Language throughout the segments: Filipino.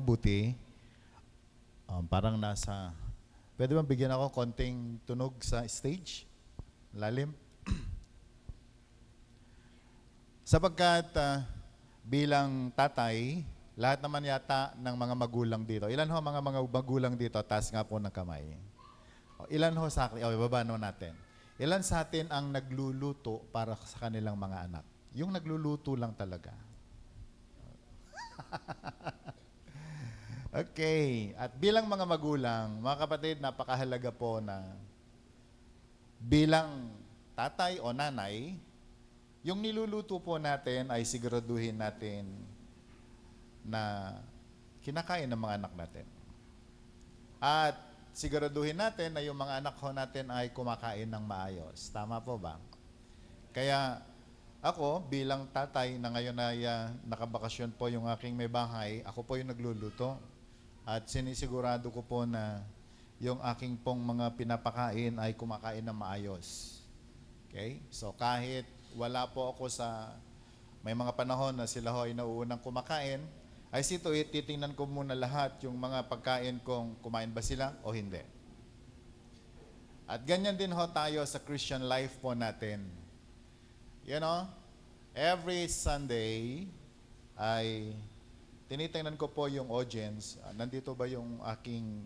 mabuti. Parang nasa... Pwede ba bigyan ako konting tunog sa stage? Lalim? Sapagkat bilang tatay, lahat naman yata ng mga magulang dito. Ilan ho mga magulang dito? Taas nga po ng kamay. Ilan ho sa akin? Ibaba no natin. Ilan sa atin ang nagluluto para sa kanilang mga anak? Yung nagluluto lang talaga. Okay. At bilang mga magulang, mga kapatid, napakahalaga po na bilang tatay o nanay, yung niluluto po natin ay siguraduhin natin na kinakain ng mga anak natin. At siguraduhin natin na yung mga anak ho natin ay kumakain ng maayos. Tama po ba? Kaya ako, bilang tatay na ngayon ay nakabakasyon po yung aking may bahay, ako po yung nagluluto. At sinisigurado ko po na yung aking pong mga pinapakain ay kumakain ng maayos. Okay? So kahit wala po ako sa, may mga panahon na sila ho ay nauunang kumakain, ay sito titingnan ko muna lahat yung mga pagkain kung kumain ba sila o hindi. At ganyan din ho tayo sa Christian life po natin. You know, every Sunday ay tinitingnan ko po yung audience, nandito ba yung aking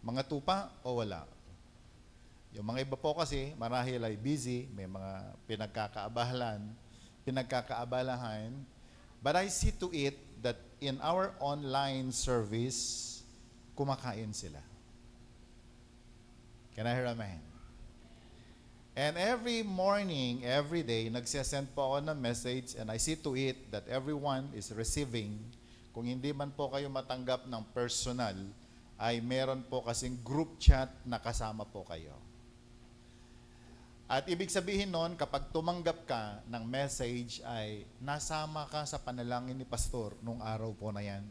mga tupa o wala? Yung mga iba po kasi, marahil ay busy, may mga pinagkakaabalahan. But I see to it that in our online service, kumakain sila. Can I hear amen? And every morning, every day, nagsesend po ako ng message and I see to it that everyone is receiving. Kung hindi man po kayo matanggap ng personal, ay meron po kasing group chat na kasama po kayo. At ibig sabihin nun, kapag tumanggap ka ng message ay nasama ka sa panalangin ni Pastor nung araw po na yan.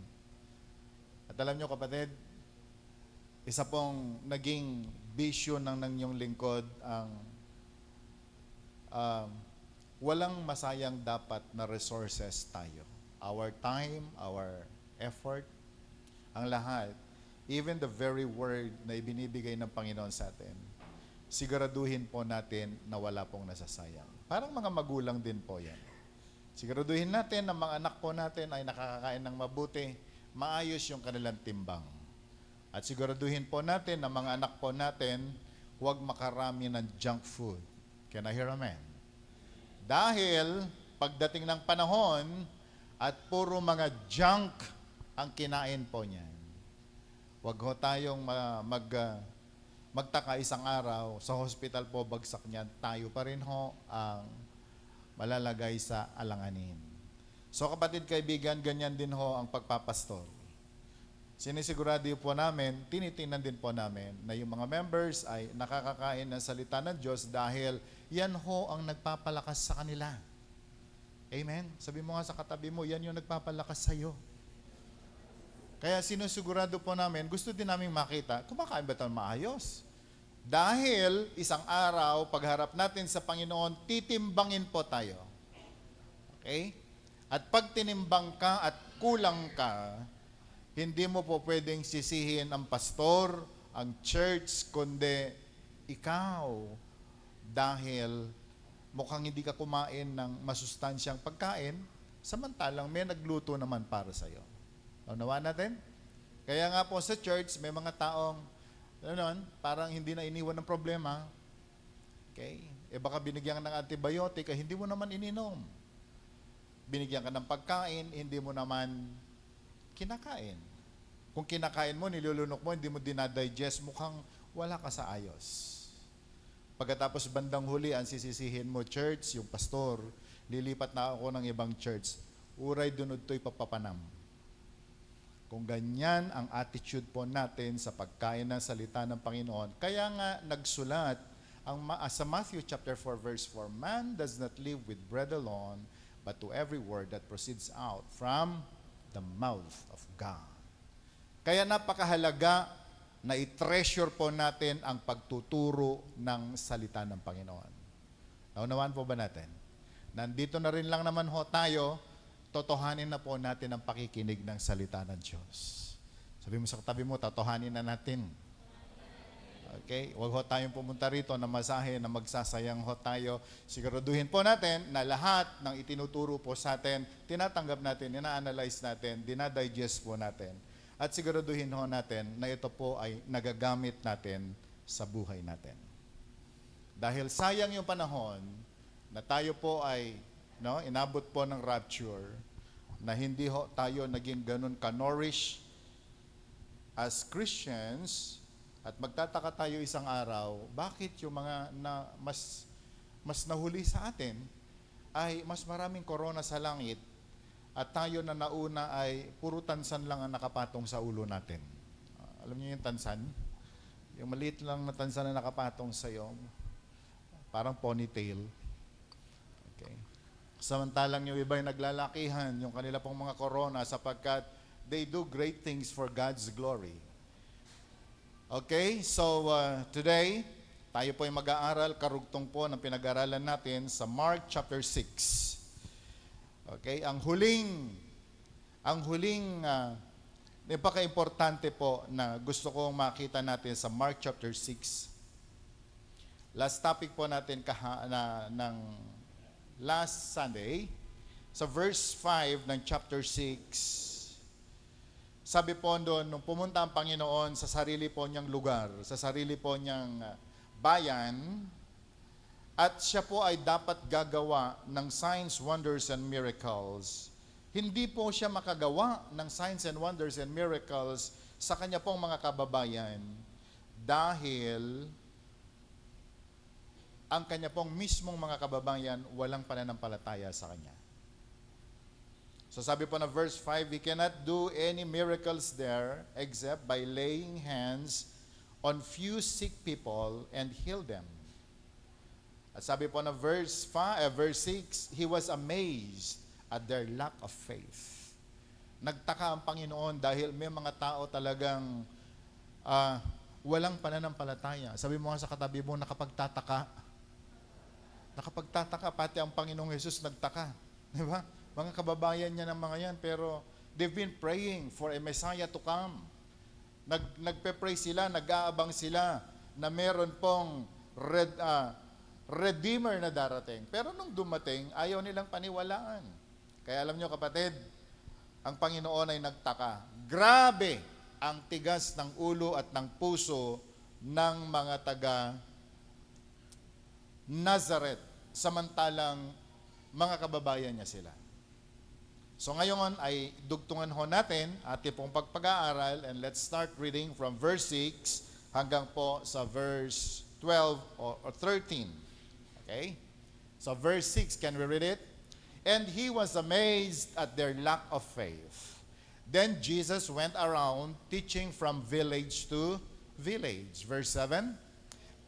At alam nyo kapatid, isa pong naging bisyo ng inyong lingkod ang walang masayang dapat na resources tayo. Our time, our effort, ang lahat, even the very word na ibinibigay ng Panginoon sa atin, siguraduhin po natin na wala pong nasasayang. Parang mga magulang din po yan. Siguraduhin natin na mga anak po natin ay nakakakain ng mabuti, maayos yung kanilang timbang. At siguraduhin po natin na mga anak po natin huwag makarami ng junk food. Can I hear amen? Dahil pagdating ng panahon at puro mga junk ang kinain po niyan. Huwag ho tayong magtaka isang araw, sa hospital po bagsak niyan, tayo pa rin ho ang malalagay sa alanganin. So kapatid, kaibigan, ganyan din ho ang pagpapastor. Sinisigurado po namin, tinitingnan din po namin na yung mga members ay nakakakain ng salita ng Diyos dahil yan ho ang nagpapalakas sa kanila. Amen? Sabi mo nga sa katabi mo, yan yung nagpapalakas sa iyo. Kaya sinusigurado po namin, gusto din namin makita, kumakain ba tayo maayos? Dahil isang araw, pagharap natin sa Panginoon, titimbangin po tayo. Okay? At pag tinimbang ka at kulang ka, hindi mo po pwedeng sisihin ang pastor, ang church, kundi ikaw. Dahil mukhang hindi ka kumain ng masustansyang pagkain, samantalang may nagluto naman para sa iyo. Nawa natin? Kaya nga po sa church, may mga taong parang hindi na iniwan ng problema. Okay? Baka binigyan ka ng antibiotic, hindi mo naman ininom. Binigyan ka ng pagkain, hindi mo naman kinakain. Kung kinakain mo, nilulunok mo, hindi mo dinadigest, mukhang wala ka sa ayos. Pagkatapos bandang huli, ang sisisihin mo, church, yung pastor, lilipat na ako ng ibang church. Uray dunod to'y papapanam. Kung ganyan ang attitude po natin sa pagkain ng salita ng Panginoon, kaya nga nagsulat sa Matthew chapter 4 verse 4, man does not live with bread alone, but to every word that proceeds out from the mouth of God. Kaya napakahalaga na i-treasure po natin ang pagtuturo ng salita ng Panginoon. Naunawaan po ba natin? Nandito na rin lang naman ho tayo, totohanin na po natin ang pakikinig ng salita ng Diyos. Sabi mo sa katabi mo, tatohanin na natin. Okay? Huwag ho tayong pumunta rito na masahe, na magsasayang ho tayo. Siguraduhin po natin na lahat ng itinuturo po sa atin, tinatanggap natin, ina-analyze natin, dinadigest po natin. At siguraduhin ho natin na ito po ay nagagamit natin sa buhay natin. Dahil sayang yung panahon na tayo po ay inabot po ng rapture, na hindi ho tayo naging ganun ka-nourish as Christians, at magtataka tayo isang araw, bakit yung mga mas nahuli sa atin ay mas maraming corona sa langit at tayo na nauna ay puro tansan lang ang nakapatong sa ulo natin. Alam niyo yung tansan? Yung maliit lang na tansan na nakapatong sa iyo, parang ponytail. Okay. Samantalang yung iba ay naglalakihan yung kanila pong mga corona sapagkat they do great things for God's glory. Okay, so today, tayo po ay mag-aaral, karugtong po ng pinag-aralan natin sa Mark chapter 6. Okay, ang huling napaka-importante po na gusto kong makita natin sa Mark chapter 6. Last topic po natin ng last Sunday, sa verse 5 ng chapter 6. Sabi po doon, nung pumunta ang Panginoon sa sarili po niyang lugar, sa sarili po niyang bayan, at siya po ay dapat gagawa ng signs, wonders, and miracles. Hindi po siya makagawa ng signs and wonders and miracles sa kanya pong mga kababayan dahil ang kanya pong mismong mga kababayan walang pananampalataya sa kanya. So sabi po na verse 5, he cannot do any miracles there except by laying hands on few sick people and heal them. At sabi po na verse 6, he was amazed at their lack of faith. Nagtaka ang Panginoon dahil may mga tao talagang walang pananampalataya. Sabi mo nga sa katabi mo, nakapagtataka, pati ang Panginoong Jesus nagtaka. Di ba? Mga kababayan niya ng mga yan, pero they've been praying for a Messiah to come. Nagpe-pray sila, nag-aabang sila na meron pong Redeemer na darating. Pero nung dumating, ayaw nilang paniwalaan. Kaya alam nyo kapatid, ang Panginoon ay nagtaka. Grabe ang tigas ng ulo at ng puso ng mga taga Nazareth, samantalang mga kababayan niya sila. So ngayon ay dugtungan ho natin ating pong pag-aaral, and let's start reading from verse 6 hanggang po sa verse 12 or 13. Okay? So verse 6, can we read it? And he was amazed at their lack of faith. Then Jesus went around teaching from village to village. Verse 7,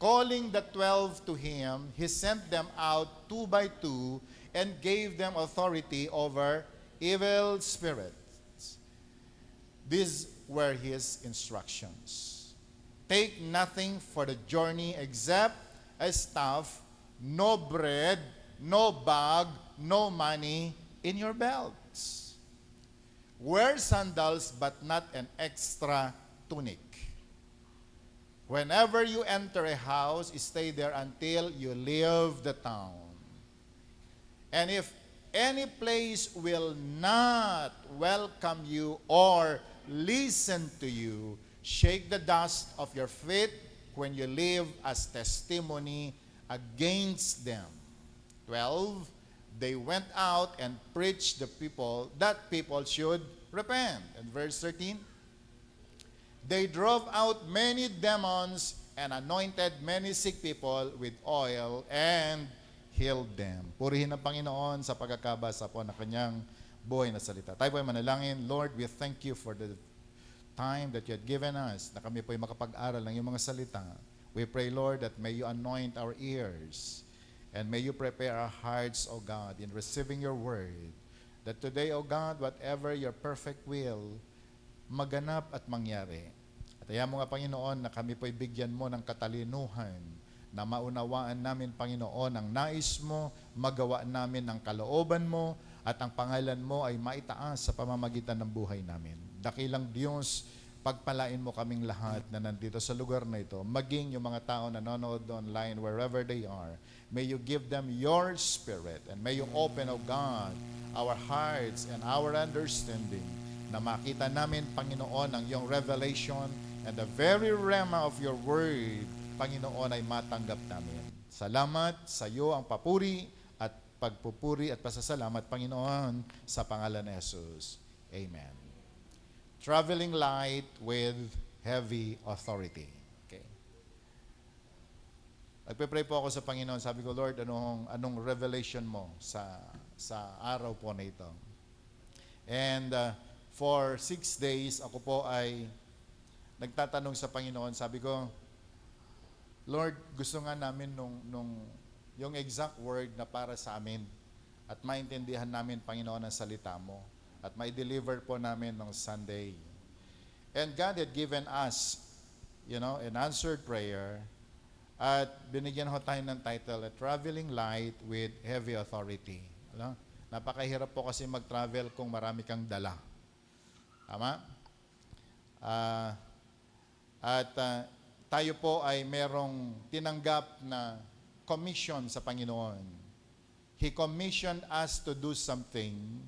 calling the 12 to him, he sent them out 2 by 2 and gave them authority over evil spirits. These were his instructions. Take nothing for the journey except a staff, no bread, no bag, no money in your belts. Wear sandals but not an extra tunic. Whenever you enter a house, stay there until you leave the town. And if any place will not welcome you or listen to you, shake the dust of your feet when you leave as testimony against them. 12, they went out and preached the people that people should repent. And verse 13, they drove out many demons and anointed many sick people with oil and healed them. Purihin ang Panginoon sa pagkakabasa po ng kanyang buhay na salita. Tayo po ay manalangin. Lord, we thank you for the time that you had given us na kami po ay makapag-aral ng iyong mga salita. We pray, Lord, that may you anoint our ears and may you prepare our hearts, O God, in receiving your word. That today, O God, whatever your perfect will, maganap at mangyari. At ayaw mo nga, Panginoon, na kami po ay bigyan mo ng katalinuhan na maunawaan namin, Panginoon, ang nais mo, magawa namin ang kalooban mo, at ang pangalan mo ay maitaas sa pamamagitan ng buhay namin. Dakilang Diyos, pagpalain mo kaming lahat na nandito sa lugar na ito, maging yung mga tao na nanonood online, wherever they are. May you give them your spirit, and may you open, O God, our hearts and our understanding, na makita namin, Panginoon, ang iyong revelation, and the very rema of your word, Panginoon, ay matanggap namin. Salamat sa iyo ang papuri at pagpupuri at pasasalamat, Panginoon, sa pangalan ni Jesus. Amen. Traveling light with heavy authority. Okay. Nagpe-pray po ako sa Panginoon. Sabi ko, Lord, anong revelation mo sa araw po na ito? And for 6 days, ako po ay nagtatanong sa Panginoon. Sabi ko, Lord, gusto nga namin yung exact word na para sa amin at maintindihan namin, Panginoon, ang salita mo. At may deliver po namin ng Sunday. And God had given us, an answered prayer. At binigyan ho tayo ng title, A Traveling Light with Heavy Authority. Napakahirap po kasi mag-travel kung marami kang dala. Tama? Tayo po ay merong tinanggap na commission sa Panginoon. He commissioned us to do something.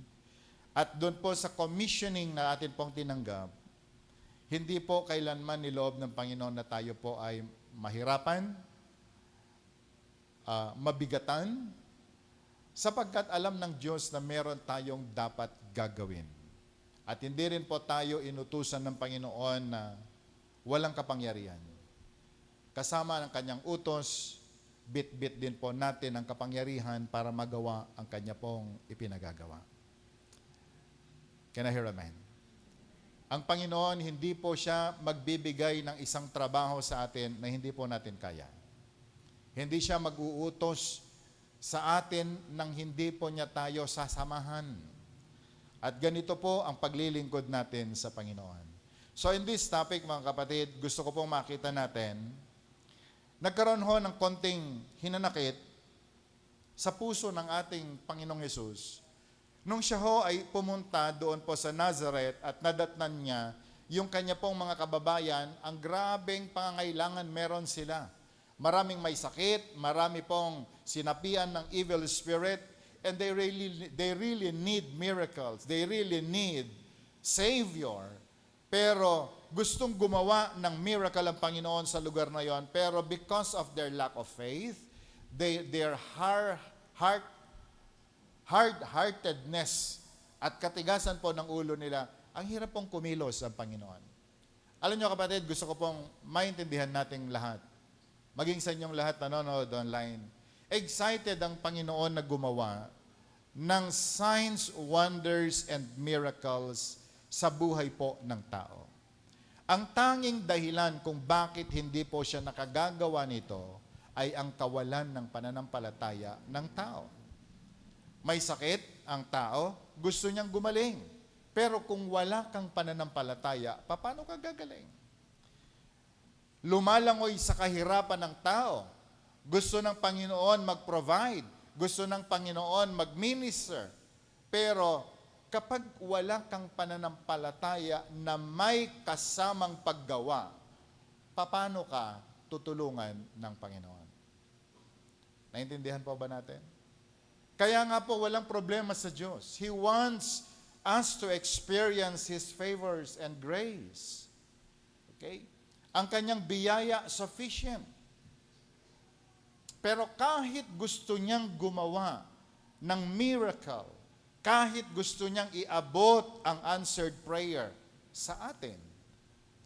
At doon po sa commissioning na atin pong tinanggap, hindi po kailanman niloob ng Panginoon na tayo po ay mahirapan, mabigatan, sapagkat alam ng Diyos na meron tayong dapat gagawin. At hindi rin po tayo inutusan ng Panginoon na walang kapangyarihan. Kasama ng kanyang utos, bit-bit din po natin ang kapangyarihan para magawa ang kanya pong ipinagagawa. Can I hear amen? Ang Panginoon, hindi po siya magbibigay ng isang trabaho sa atin na hindi po natin kaya. Hindi siya mag-uutos sa atin nang hindi po niya tayo sasamahan. At ganito po ang paglilingkod natin sa Panginoon. So in this topic, mga kapatid, gusto ko pong makita natin, nagkaroon ho ng konting hinanakit sa puso ng ating Panginoong Yesus nung siya ho ay pumunta doon po sa Nazareth at nadatnan niya yung kanya pong mga kababayan, ang grabeng pangangailangan meron sila. Maraming may sakit, marami pong sinapian ng evil spirit, and they really need miracles. They really need Savior. Pero gustong gumawa ng miracle ang Panginoon sa lugar na yon, pero because of their lack of faith, their hard-heartedness at katigasan po ng ulo nila, ang hirap pong kumilos ang Panginoon. Alam nyo kapatid, gusto ko pong maintindihan nating lahat. Maging sa inyong lahat nanonood online. Excited ang Panginoon na gumawa ng signs, wonders, and miracles sa buhay po ng tao. Ang tanging dahilan kung bakit hindi po siya nakagagawa nito ay ang kawalan ng pananampalataya ng tao. May sakit ang tao, gusto niyang gumaling. Pero kung wala kang pananampalataya, paano ka gagaling? Lumalangoy sa kahirapan ng tao. Gusto ng Panginoon mag-provide. Gusto ng Panginoon mag-minister. Pero kapag wala kang pananampalataya na may kasamang paggawa, paano ka tutulungan ng Panginoon? Naintindihan po ba natin? Kaya nga po walang problema sa Diyos. He wants us to experience His favors and grace. Okay? Ang kanyang biyaya sufficient. Pero kahit gusto niyang gumawa ng miracle, kahit gusto niyang iabot ang answered prayer sa atin,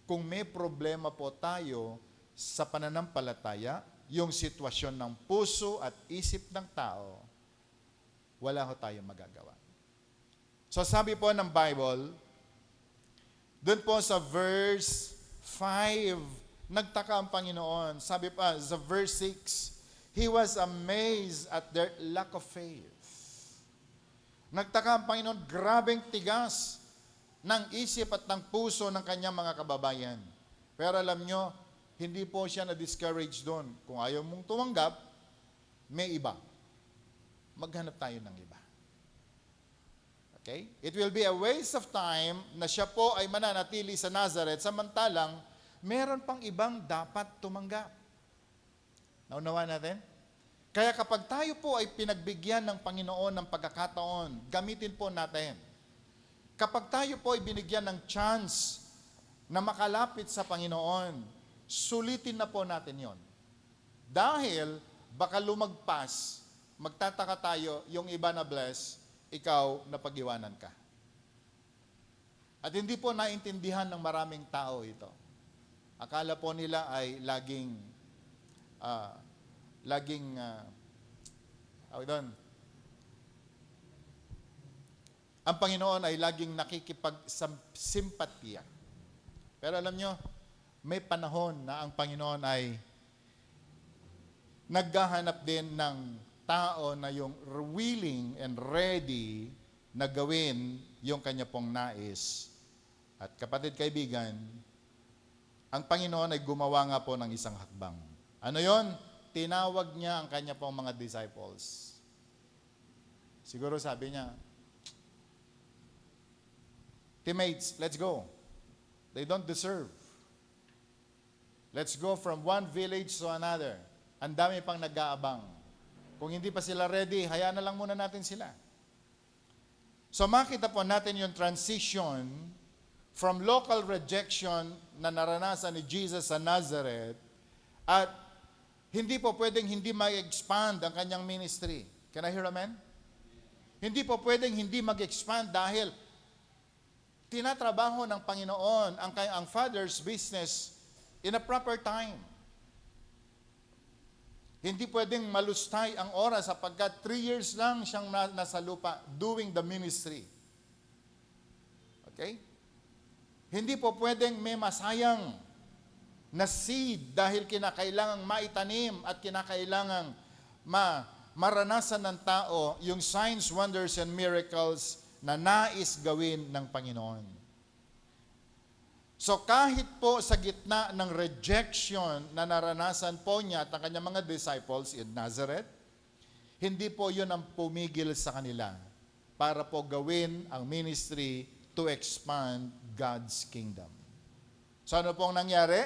kung may problema po tayo sa pananampalataya, yung sitwasyon ng puso at isip ng tao, wala ho tayong magagawa. So sabi po ng Bible, dun po sa verse 5, nagtaka ang Panginoon. Sabi pa sa verse 6, He was amazed at their lack of faith. Nagtaka ang Panginoon, grabeng tigas ng isip at ng puso ng kanyang mga kababayan. Pero alam nyo, hindi po siya na-discourage doon. Kung ayaw mong tumanggap, may iba. Maghanap tayo ng iba. Okay? It will be a waste of time na siya po ay mananatili sa Nazareth samantalang meron pang ibang dapat tumanggap. Naunawa natin? Kaya kapag tayo po ay pinagbigyan ng Panginoon ng pagkakataon, gamitin po natin. Kapag tayo po ay binigyan ng chance na makalapit sa Panginoon, sulitin na po natin yon. Dahil baka lumagpas, magtataka tayo, yung iba na bless, ikaw na pag-iwanan ka. At hindi po naintindihan ng maraming tao ito. Akala po nila ay ang Panginoon ay laging nakikipagsimpatiya. Pero alam nyo, may panahon na ang Panginoon ay naghahanap din ng tao na yung willing and ready na gawin yung kanya pong nais. At kapatid kaibigan, ang Panginoon ay gumawa nga po ng isang hakbang. Ano yon? Tinawag niya ang kanya pong mga disciples. Siguro sabi niya, "Teammates, let's go. They don't deserve. Let's go from one village to another." Ang dami pang nag-aabang. Kung hindi pa sila ready, hayaan na lang muna natin sila. So makita po natin yung transition from local rejection na naranasan ni Jesus sa Nazareth at hindi po pwedeng hindi mag-expand ang kanyang ministry. Can I hear amen? Hindi po pwedeng hindi mag-expand dahil tinatrabaho ng Panginoon ang Father's business in a proper time. Hindi pwedeng malustay ang oras sapagkat 3 years lang siyang nasa lupa doing the ministry. Okay? Hindi po pwedeng may masayang na seed dahil kinakailangang maitanim at kinakailangang maranasan ng tao yung signs, wonders, and miracles na nais gawin ng Panginoon. So kahit po sa gitna ng rejection na naranasan po niya at ang kanyang mga disciples in Nazareth, hindi po yun ang pumigil sa kanila para po gawin ang ministry to expand God's kingdom. So ano pong nangyari?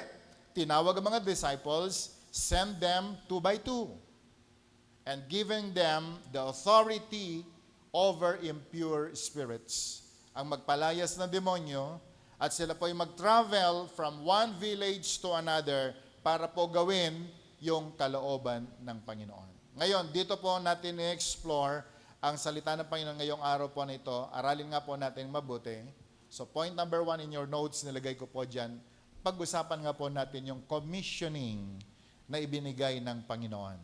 Tinawag ang mga disciples, send them 2 by 2, and giving them the authority over impure spirits. Ang magpalayas ng demonyo, at sila po ay mag-travel from one village to another para po gawin yung kalooban ng Panginoon. Ngayon, dito po natin i-explore ang salita ng Panginoon ngayong araw po na ito. Aralin nga po natin mabuti. So point number 1 in your notes, nilagay ko po dyan. Pag-usapan nga po natin yung commissioning na ibinigay ng Panginoon.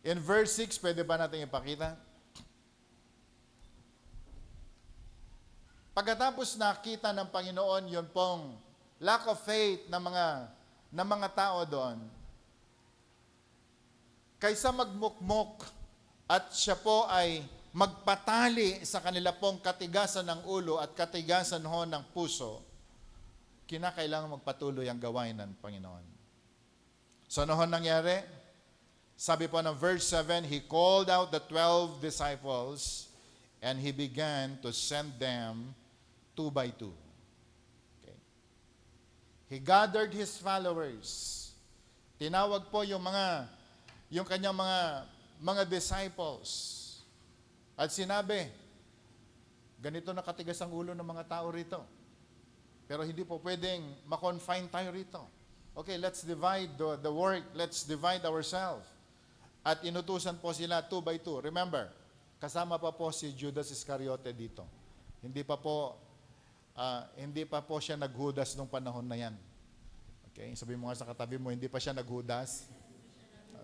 In verse 6, pwede ba natin ipakita? Pagkatapos nakita ng Panginoon yun pong lack of faith ng mga tao doon, kaysa magmukmok at siya po ay magpatali sa kanila pong katigasan ng ulo at katigasan ho ng puso, kinakailangan magpatuloy ang gawain ng Panginoon. So ano ho nangyari? Sabi po ng verse 7, He called out the 12 disciples and He began to send them 2 by 2. Okay. He gathered His followers. Tinawag po yung kanyang mga disciples. At sinabi, ganito na katigas ang ulo ng mga tao rito. Pero hindi po pwedeng ma-confine tayo rito. Okay, let's divide the work. Let's divide ourselves. At inutusan po sila 2 by 2. Remember, kasama pa po si Judas Iscariote dito. Hindi pa po siya naghudas nung panahon na yan. Okay, sabi mo nga sa katabi mo, hindi pa siya naghudas.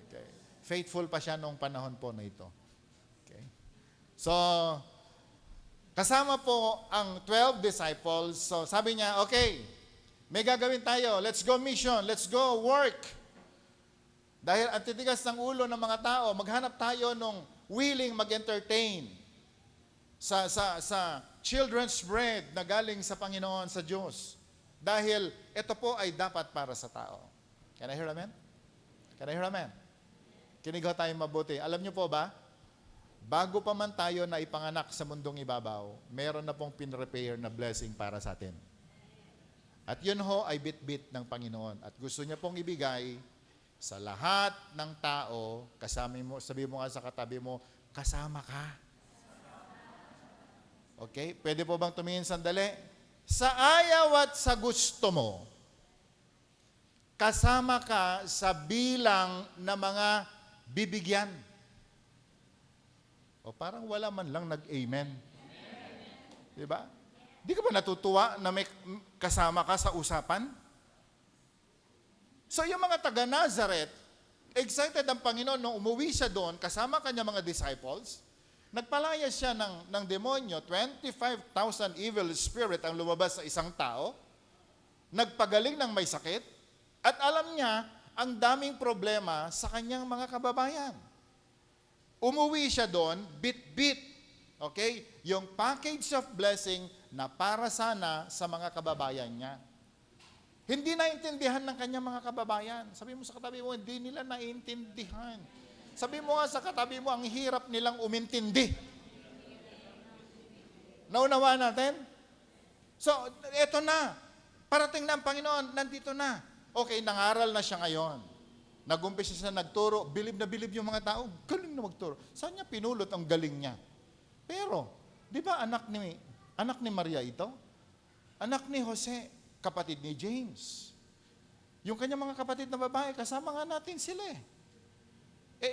Okay. Faithful pa siya nung panahon po na ito. Okay. So, kasama po ang 12 disciples. So, sabi niya, okay, may gagawin tayo. Let's go mission. Let's go work. Dahil ang titigas ng ulo ng mga tao, maghanap tayo nung willing mag-entertain sa children's bread na galing sa Panginoon, sa Diyos. Dahil ito po ay dapat para sa tao. Can I hear amen? Can I hear amen? Kinig ho tayo mabuti. Alam niyo po ba, bago pa man tayo na ipanganak sa mundong ibabaw, meron na pong pinrepare na blessing para sa atin. At yun ho ay bit-bit ng Panginoon. At gusto niya pong ibigay sa lahat ng tao, kasama mo, sabi mo nga sa katabi mo, kasama ka. Okay? Pwede po bang tumingin sandali? Sa ayaw at sa gusto mo, kasama ka sa bilang na mga bibigyan. O parang wala man lang nag-amen. Diba? Di ka ba natutuwa na may kasama ka sa usapan? So yung mga taga Nazareth, excited ang Panginoon nung umuwi siya doon, kasama kanya mga disciples, nagpalaya siya ng demonyo, 25,000 evil spirit ang lumabas sa isang tao, nagpagaling ng may sakit, at alam niya ang daming problema sa kanyang mga kababayan. Umuwi siya doon, bit-bit, okay? Yung package of blessing na para sana sa mga kababayan niya. Hindi naintindihan ng kanyang mga kababayan. Sabi mo sa katabi mo, hindi nila naintindihan. Sabi mo nga sa katabi mo, ang hirap nilang umintindi. Naunawa natin? So, eto na. Parating na ang Panginoon, nandito na. Okay, nangaral na siya ngayon. Nag-umpisa siya nagturo, bilib na bilib yung mga tao, galing na magturo. Saan niya pinulot ang galing niya? Pero, di ba anak ni Maria ito? Anak ni Jose, kapatid ni James. Yung kanyang mga kapatid na babae, kasama nga natin sila eh.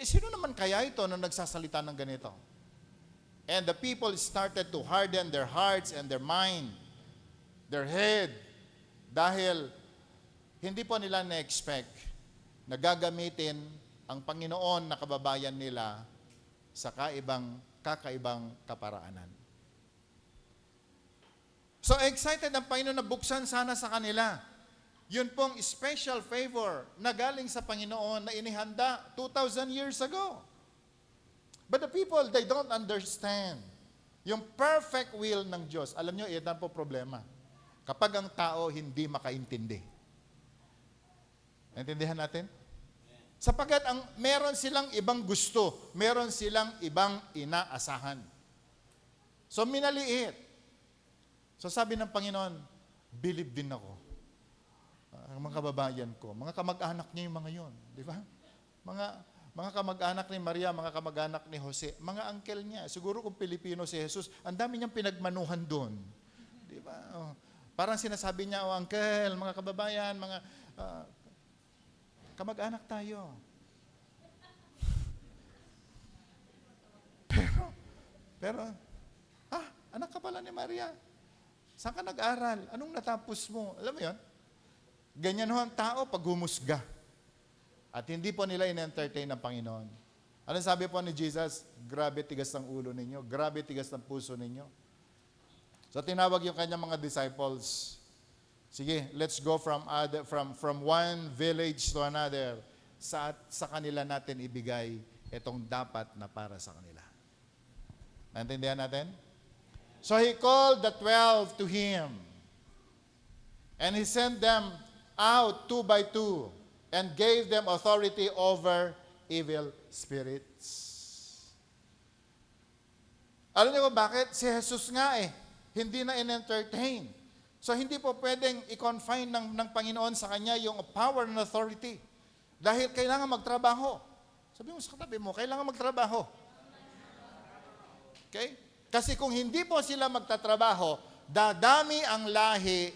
Sino naman kaya ito na nagsasalita ng ganito? And the people started to harden their hearts and their mind, their head, dahil hindi po nila na-expect na gagamitin ang Panginoon na kababayan nila sa kakaibang kaparaanan. So excited ang Panginoon na buksan sana sa kanila. Yun pong special favor na galing sa Panginoon na inihanda 2,000 years ago. But the people, they don't understand yung perfect will ng Diyos. Alam nyo, yan po problema. Kapag ang tao hindi makaintindi. Naintindihan natin? Sapagkat meron silang ibang gusto, meron silang ibang inaasahan. So minaliit. So sabi ng Panginoon, believe din ako. Ang mga kababayan ko, mga kamag-anak niya yung mga yon, di ba? Mga kamag-anak ni Maria, mga kamag-anak ni Jose, mga uncle niya. Siguro kung Pilipino si Jesus, ang dami niyang pinagmanuhan doon. Di ba? Oh, parang sinasabi niya, oh uncle, mga kababayan, mga kamag-anak tayo. Pero, anak ka pala ni Maria. Saan ka nag-aral? Anong natapos mo? Alam mo yun? Ganyan ho ang tao pag humusga. At hindi po nila in-entertain ng Panginoon. Ano sabi po ni Jesus? Grabe tigas ng ulo ninyo. Grabe tigas ng puso ninyo. So tinawag yung kanyang mga disciples. Sige, let's go from one village to another. Sa kanila natin ibigay itong dapat na para sa kanila. Naintindihan natin? So he called the 12 to him. And he sent them out 2 by 2 and gave them authority over evil spirits. Alam niyo kung bakit? Si Jesus nga hindi na in-entertain. So hindi po pwedeng i-confine ng Panginoon sa kanya yung power and authority. Dahil kailangan magtrabaho. Sabi mo sa katabi mo, kailangan magtrabaho. Okay? Kasi kung hindi po sila magtatrabaho, dadami ang lahi,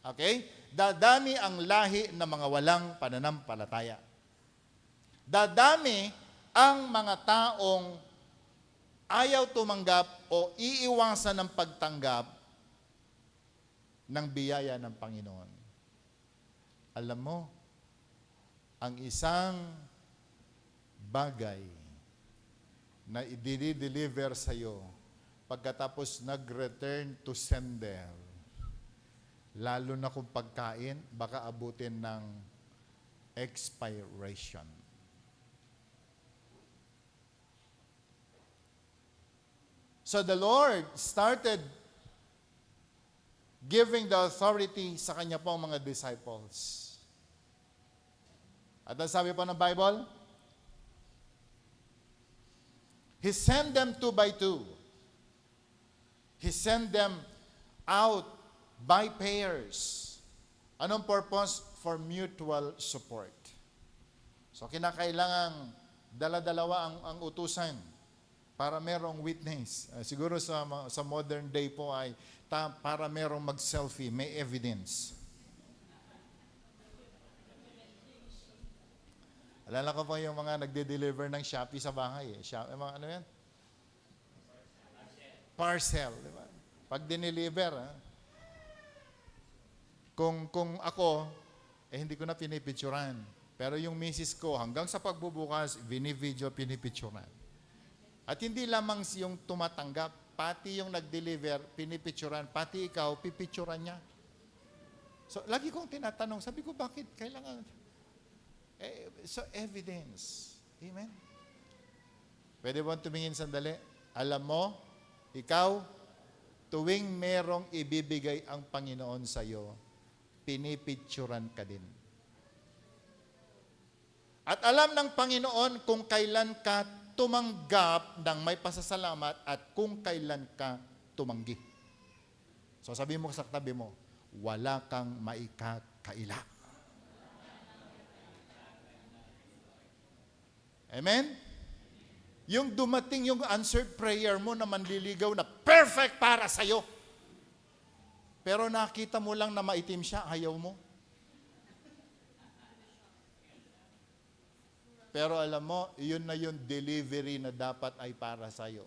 okay? Dadami ang lahi ng mga walang pananampalataya. Dadami ang mga taong ayaw tumanggap o iiwasan ng pagtanggap ng biyaya ng Panginoon. Alam mo, ang isang bagay na i-deliver sa iyo pagkatapos nag-return to sender, lalo na kung pagkain, baka abutin ng expiration. So the Lord started giving the authority sa kanya pong mga disciples. At ang sabi po ng Bible, He sent them two by two. He sent them out by pairs. Anong purpose? For mutual support. So kinakailangan dala-dalawa ang utusan para merong witness. Siguro sa modern day po ay para merong mag-selfie, may evidence. Alala ko po yung mga nagde-deliver ng Shopee sa bahay. Ano yan? Parcel. Di ba? Pag dineliver, kung ako, hindi ko na pinipicturan. Pero yung misis ko, hanggang sa pagbubukas, binivideo, pinipicturan. At hindi lamang yung tumatanggap, pati yung nag-deliver, pinipicturan, pati ikaw, pipicturan niya. So, lagi kong tinatanong, sabi ko, bakit kailangan? So, evidence. Amen? Pwede ba tumingin sandali? Alam mo, ikaw, tuwing merong ibibigay ang Panginoon sa iyo, pinipicturan ka din. At alam ng Panginoon kung kailan ka tumanggap ng may pasasalamat at kung kailan ka tumanggi. So sabi mo sa tabi mo, wala kang maikakaila. Amen? Yung dumating yung answered prayer mo na manliligaw na perfect para sa'yo. Pero nakita mo lang na maitim siya, ayaw mo. Pero alam mo, yun na yung delivery na dapat ay para sa'yo.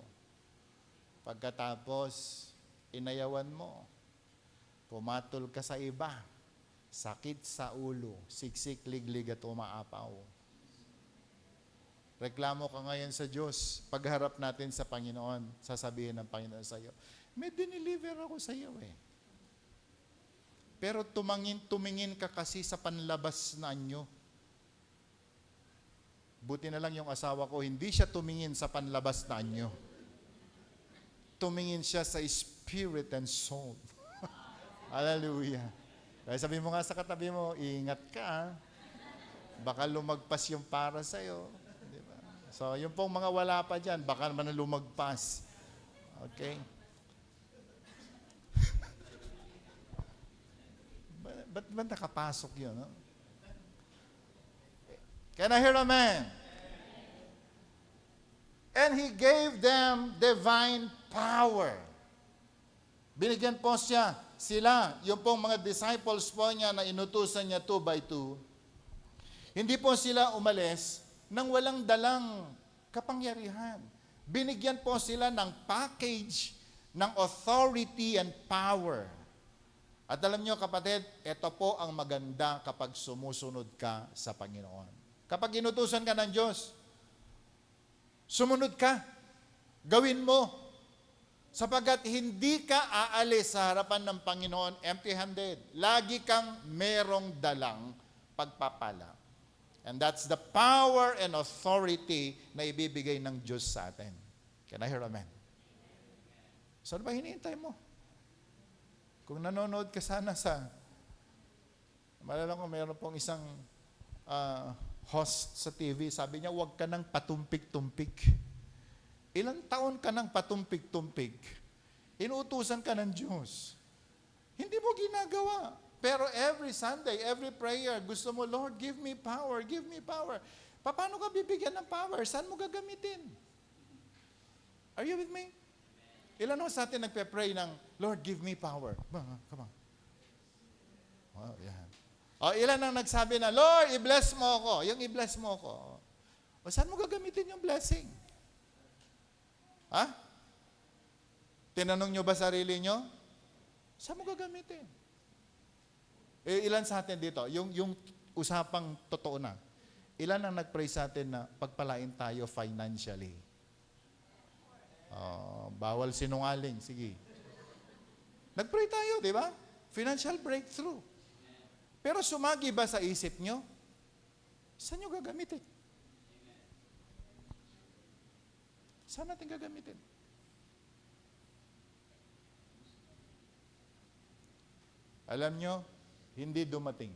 Pagkatapos, inayawan mo. Pumatol ka sa iba. Sakit sa ulo, siksik, liglig at umaapaw. Reklamo ka ngayon sa Diyos. Pagharap natin sa Panginoon, sasabihin ng Panginoon sa iyo, may dineliver ako sa iyo eh. Pero tumingin ka kasi sa panlabas na anyo. Buti na lang yung asawa ko, hindi siya tumingin sa panlabas na anyo. Tumingin siya sa spirit and soul. Hallelujah. Kaya sabi mo nga sa katabi mo, ingat ka. Baka lumagpas yung para sa'yo. Diba? So, yung pong mga wala pa dyan, baka naman lumagpas. Okay? Ba't nakapasok yun? No? Can I hear a man? And He gave them divine power. Binigyan po sila, yung pong mga disciples po niya na inutusan niya 2 by 2, hindi po sila umalis nang walang dalang kapangyarihan. Binigyan po sila ng package ng authority and power. At alam nyo kapatid, ito po ang maganda kapag sumusunod ka sa Panginoon. Kapag inutusan ka ng Diyos, sumunod ka, gawin mo, sapagkat hindi ka aalis sa harapan ng Panginoon empty-handed. Lagi kang merong dalang pagpapala. And that's the power and authority na ibibigay ng Diyos sa atin. Can I hear amen? So ano ba hinihintay mo? Kung nanonood ka sana malala ko mayroon pong isang host sa TV, sabi niya, huwag ka nang patumpik-tumpik. Ilang taon ka nang patumpik-tumpik? Inuutusan ka ng Diyos. Hindi mo ginagawa. Pero every Sunday, every prayer, gusto mo, Lord, give me power, give me power. Paano ka bibigyan ng power? Saan mo gagamitin? Are you with me? Ilan ho sa atin nagpe-pray ng, Lord, give me power. Come on. Oh, yan. O, ilan ang nagsabi na, Lord, i-bless mo ako. Yung i-bless mo ako. O, saan mo gagamitin yung blessing? Ha? Tinanong nyo ba sarili nyo? Saan mo gagamitin? Ilan sa atin dito, yung usapang totoo na, ilan ang nag-pray sa atin na pagpalain tayo financially? Bawal sinungaling. Sige. Nag-pray tayo, di ba? Financial breakthrough. Pero sumagi ba sa isip nyo? Saan nyo gagamitin? Saan natin gagamitin? Alam nyo, hindi dumating.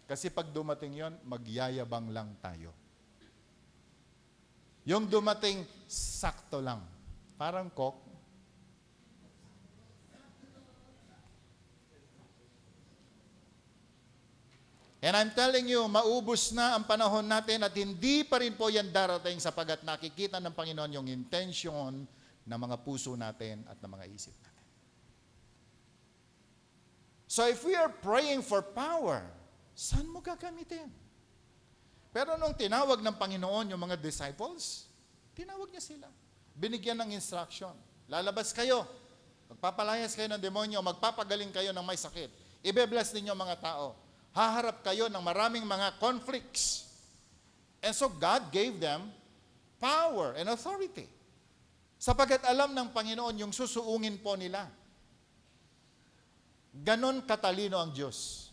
Kasi pag dumating yon, magyayabang lang tayo. Yung dumating, sakto lang. Parang Coke. And I'm telling you, maubos na ang panahon natin at hindi pa rin po yan darating sapagat nakikita ng Panginoon yung intensyon ng mga puso natin at ng mga isip natin. So if we are praying for power, saan mo gagamitin? Pero nung tinawag ng Panginoon yung mga disciples, tinawag niya sila. Binigyan ng instruction. Lalabas kayo. Magpapalayas kayo ng demonyo. Magpapagaling kayo ng may sakit. Ibe-bless ninyo mga tao. Haharap kayo ng maraming mga conflicts. And so God gave them power and authority. Sapagat alam ng Panginoon yung susuungin po nila. Ganon katalino ang Diyos.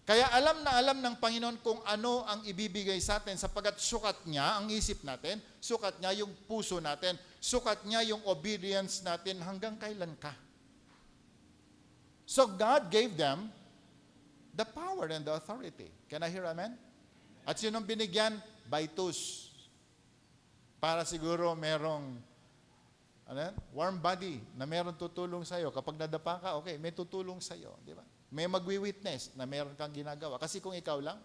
Kaya alam na alam ng Panginoon kung ano ang ibibigay sa atin sapagat sukat niya ang isip natin, sukat niya yung puso natin, sukat niya yung obedience natin hanggang kailan ka. So God gave them the power and the authority. Can I hear amen? At sinong binigyan? Baitus. Para siguro merong warm body na meron tutulong sa'yo. Kapag nadapa ka, okay, may tutulong sa'yo. Di ba? May magwi-witness na meron kang ginagawa. Kasi kung ikaw lang,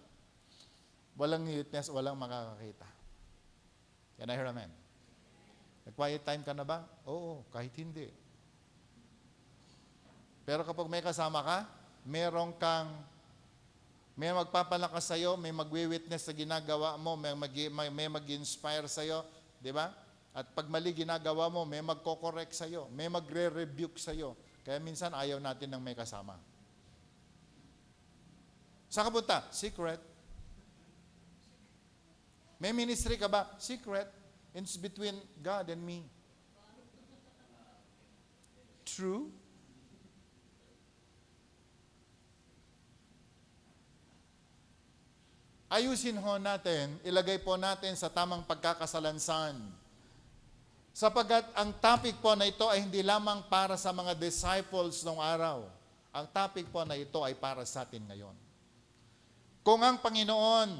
walang witness, walang makakakita. Can I hear amen? Nag-quiet time ka na ba? Oo, kahit hindi. Pero kapag may kasama ka, may magpapalakas sa'yo, may magwi-witness sa ginagawa mo, may mag-inspire sa'yo, di ba? At pag mali ginagawa mo, may magko-correct sa'yo, may magre-rebuke sa'yo. Kaya minsan ayaw natin ng may kasama. Saan ka punta? Secret. May ministry ka ba? Secret. It's between God and me. True. Ayusin ho natin, ilagay po natin sa tamang pagkakasalansan. Sapagat ang topic po na ito ay hindi lamang para sa mga disciples ng araw. Ang topic po na ito ay para sa atin ngayon. Kung ang Panginoon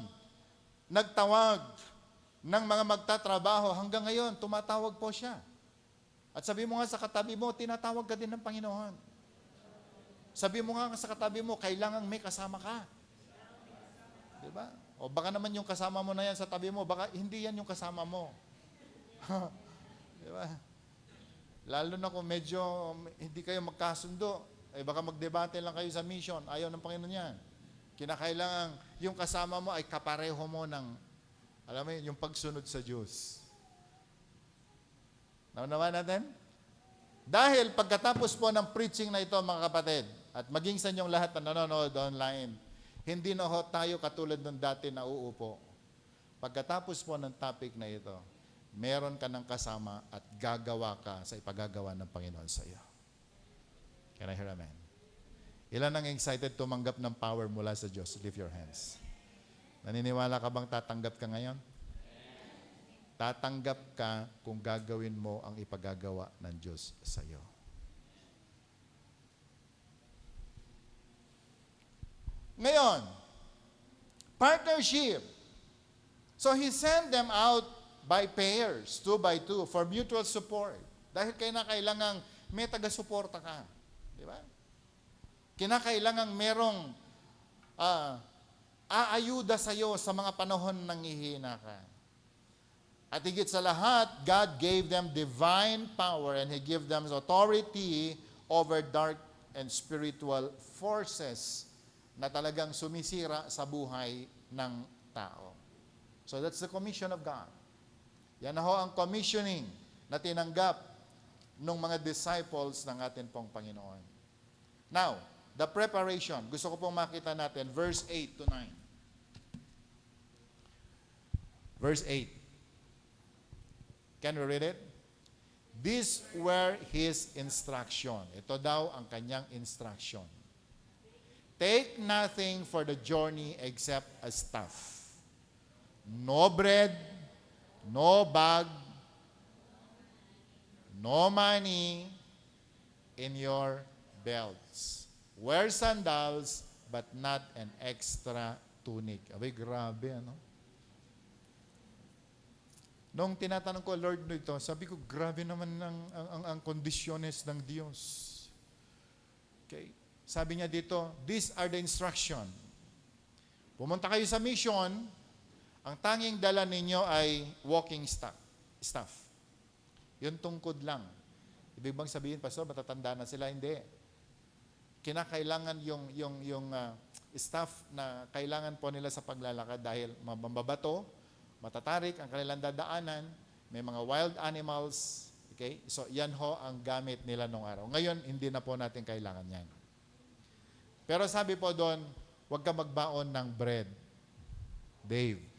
nagtawag ng mga magtatrabaho, hanggang ngayon, tumatawag po siya. At sabi mo nga sa katabi mo, tinatawag ka din ng Panginoon. Sabi mo nga sa katabi mo, kailangan may kasama ka. Diba? O baka naman yung kasama mo na yan sa tabi mo, baka hindi yan yung kasama mo. Diba? Lalo na kung medyo hindi kayo magkasundo, baka magdebate lang kayo sa mission, ayaw ng Panginoon yan. Kinakailangan yung kasama mo ay kapareho mo ng, alam mo yun, yung pagsunod sa Diyos. Naunawa natin? Dahil pagkatapos po ng preaching na ito, mga kapatid, at maging sa inyong lahat na nanonood online, hindi na ho tayo katulad ng dati na uupo. Pagkatapos po ng topic na ito, meron ka ng kasama at gagawa ka sa ipagagawa ng Panginoon sa iyo. Can I hear amen? Ilan ang excited tumanggap ng power mula sa Diyos? Lift your hands. Naniniwala ka bang tatanggap ka ngayon? Tatanggap ka kung gagawin mo ang ipagagawa ng Diyos sa iyo. Ngayon, partnership. So he sent them out by pairs, 2 by 2, for mutual support. Dahil kailangang may taga-suporta ka. Di ba? Kinakailangang merong aayuda sa iyo sa mga panahon ng hihina ka. At higit sa lahat, God gave them divine power and He gave them authority over dark and spiritual forces na talagang sumisira sa buhay ng tao. So that's the commission of God. Yan na ho ang commissioning na tinanggap ng mga disciples ng atin pong Panginoon. Now, the preparation. Gusto ko pong makita natin, verse 8 to 9. Verse 8. Can we read it? These were His instruction. Ito daw ang kanyang instruction. Take nothing for the journey except a staff. No bread, no bag, no money in your belts. Wear sandals, but not an extra tunic. Abay, grabe, ano? Nung tinatanong ko, Lord, ito, sabi ko, grabe naman ang kondisyones ng Diyos. Okay? Sabi niya dito, these are the instruction. Pumunta kayo sa mission, ang tanging dala ninyo ay walking staff. Yun tungkod lang. Ibig bang sabihin, Pastor, matatanda na sila? Hindi. Kinakailangan yung staff na kailangan po nila sa paglalakad dahil mababato, matatarik ang kanilang dadaanan, may mga wild animals, okay? So, yan ho ang gamit nila nung araw. Ngayon, hindi na po natin kailangan yan. Pero sabi po doon, huwag ka magbaon ng bread. Dave.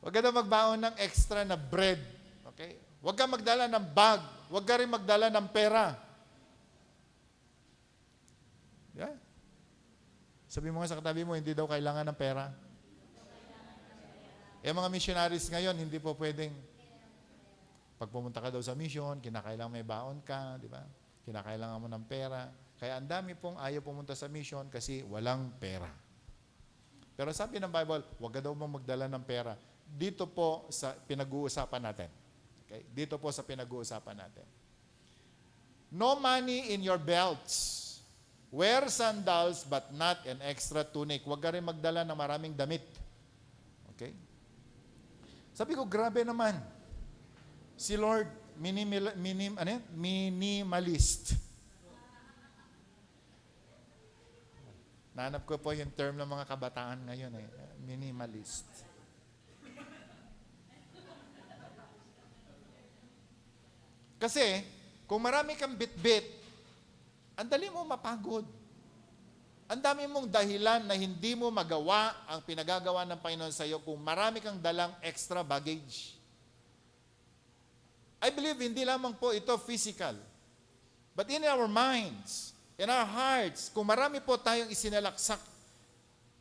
Huwag ka na magbaon ng extra na bread. Okay? Huwag ka magdala ng bag. Huwag ka rin magdala ng pera. Yeah. Sabi mo nga sa katabi mo, hindi daw kailangan ng pera. Mga missionaries ngayon, hindi po pwedeng pag pumunta ka daw sa mission, kinakailangan may baon ka, di ba? Kinakailangan mo ng pera. Kaya ang dami pong ayaw pumunta sa mission kasi walang pera. Pero sabi ng Bible, huwag ka daw mong magdala ng pera. Dito po sa pinag-uusapan natin. Okay? Dito po sa pinag-uusapan natin. No money in your belts. Wear sandals but not an extra tunic. Huwag ka rin magdala ng maraming damit. Okay? Sabi ko, grabe naman. Si Lord, minimalist. Nahanap ko po yung term ng mga kabataan ngayon eh. Minimalist. Kasi, kung marami kang bit-bit, ang dali mo mapagod. Ang dami mong dahilan na hindi mo magawa ang pinagagawa ng Panginoon sa iyo kung marami kang dalang extra baggage. I believe hindi lamang po ito physical, but in our minds, in our hearts, kung marami po tayong isinalaksak,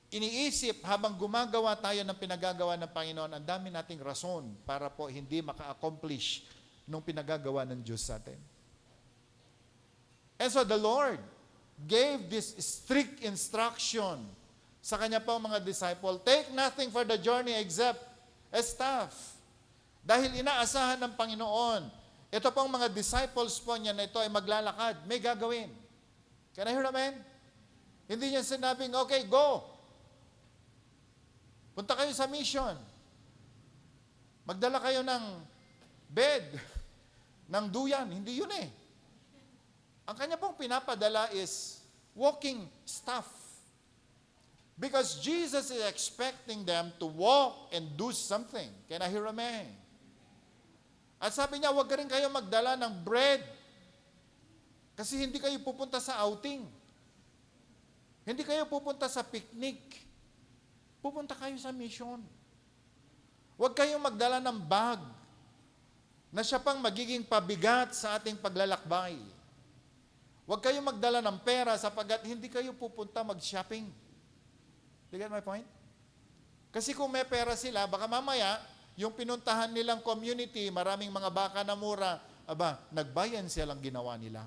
iniisip habang gumagawa tayo ng pinagagawa ng Panginoon, ang dami nating rason para po hindi maka-accomplish nung pinagagawa ng Diyos sa atin. And so the Lord gave this strict instruction sa kanya po mga disciple, take nothing for the journey except a staff. Dahil inaasahan ng Panginoon, ito pong mga disciples po niya na ito ay maglalakad, may gagawin. Can I hear amen? Hindi niya sinabing, okay, go. Punta kayo sa mission. Magdala kayo ng bed, ng duyan. Hindi yun eh. Ang kanya pong pinapadala is walking staff. Because Jesus is expecting them to walk and do something. Can I hear amen? At sabi niya, huwag ka rin kayo magdala ng bread. Kasi hindi kayo pupunta sa outing. Hindi kayo pupunta sa picnic. Pupunta kayo sa mission. Huwag kayong magdala ng bag na siya pang magiging pabigat sa ating paglalakbay. Huwag kayong magdala ng pera sapagkat hindi kayo pupunta mag-shopping. You get my point? Kasi kung may pera sila, baka mamaya, yung pinuntahan nilang community, maraming mga baka na mura, nagbayan silang ginawa nila.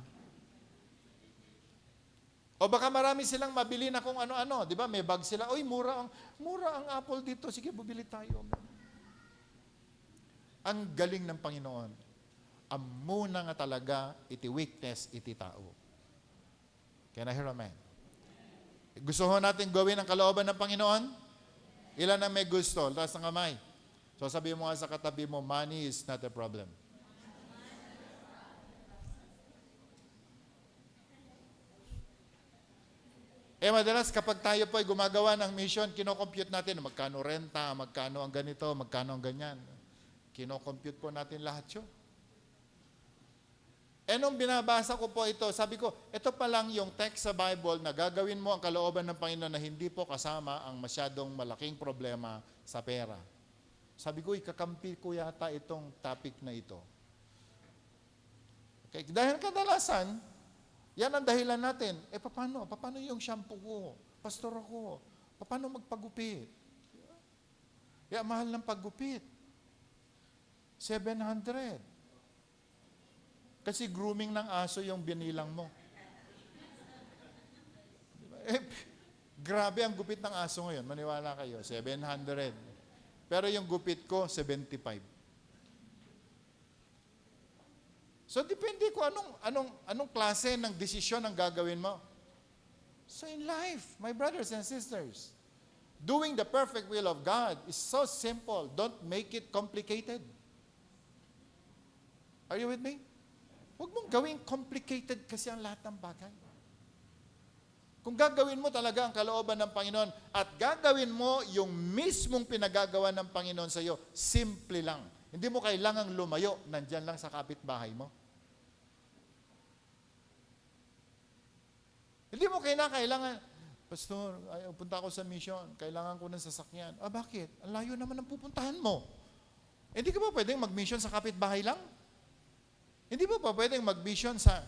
O baka marami silang mabili na kung ano-ano. Di ba? May bag sila. Oy, mura ang apple dito. Sige, bubili tayo. Ang galing ng Panginoon. Amuna nga talaga, iti weakness, iti tao. Can I hear amen? Gusto ho natin gawin ang kalooban ng Panginoon? Ilan ang may gusto? Taas ng kamay. So sabi mo nga sa katabi mo, money is not a problem. Madalas kapag tayo po ay gumagawa ng mission, kinocompute natin magkano renta, magkano ang ganito, magkano ang ganyan. Kinocompute po natin lahat yun. Nung binabasa ko po ito, sabi ko, ito pa lang yung text sa Bible na gagawin mo ang kalooban ng Panginoon na hindi po kasama ang masyadong malaking problema sa pera. Sabi ko, ikakampi ko yata itong topic na ito. Okay, dahil kadalasan, yan ang dahilan natin. Paano? Paano yung shampoo ko? Pastor ako. Paano magpagupit? Mahal ng paggupit. 700. Kasi grooming ng aso yung binilang mo. Eh, grabe ang gupit ng aso ngayon. Maniwala kayo, 700. Pero yung gupit ko, 75. So, depende ko anong klase ng desisyon ang gagawin mo. So, in life, my brothers and sisters, doing the perfect will of God is so simple. Don't make it complicated. Are you with me? Huwag mong gawing complicated kasi ang lahat ng bagay. Kung gagawin mo talaga ang kalooban ng Panginoon at gagawin mo yung mismong pinagagawa ng Panginoon sa iyo, simple lang. Hindi mo kailangang lumayo, nandyan lang sa kapitbahay mo. Hindi mo kailangan, Pastor, punta ako sa mission, kailangan ko ng sasakyan. Bakit? Ang layo naman ang pupuntahan mo. Hindi ka ba pwedeng mag-mission sa kapitbahay lang? Hindi ba pwedeng mag-mission sa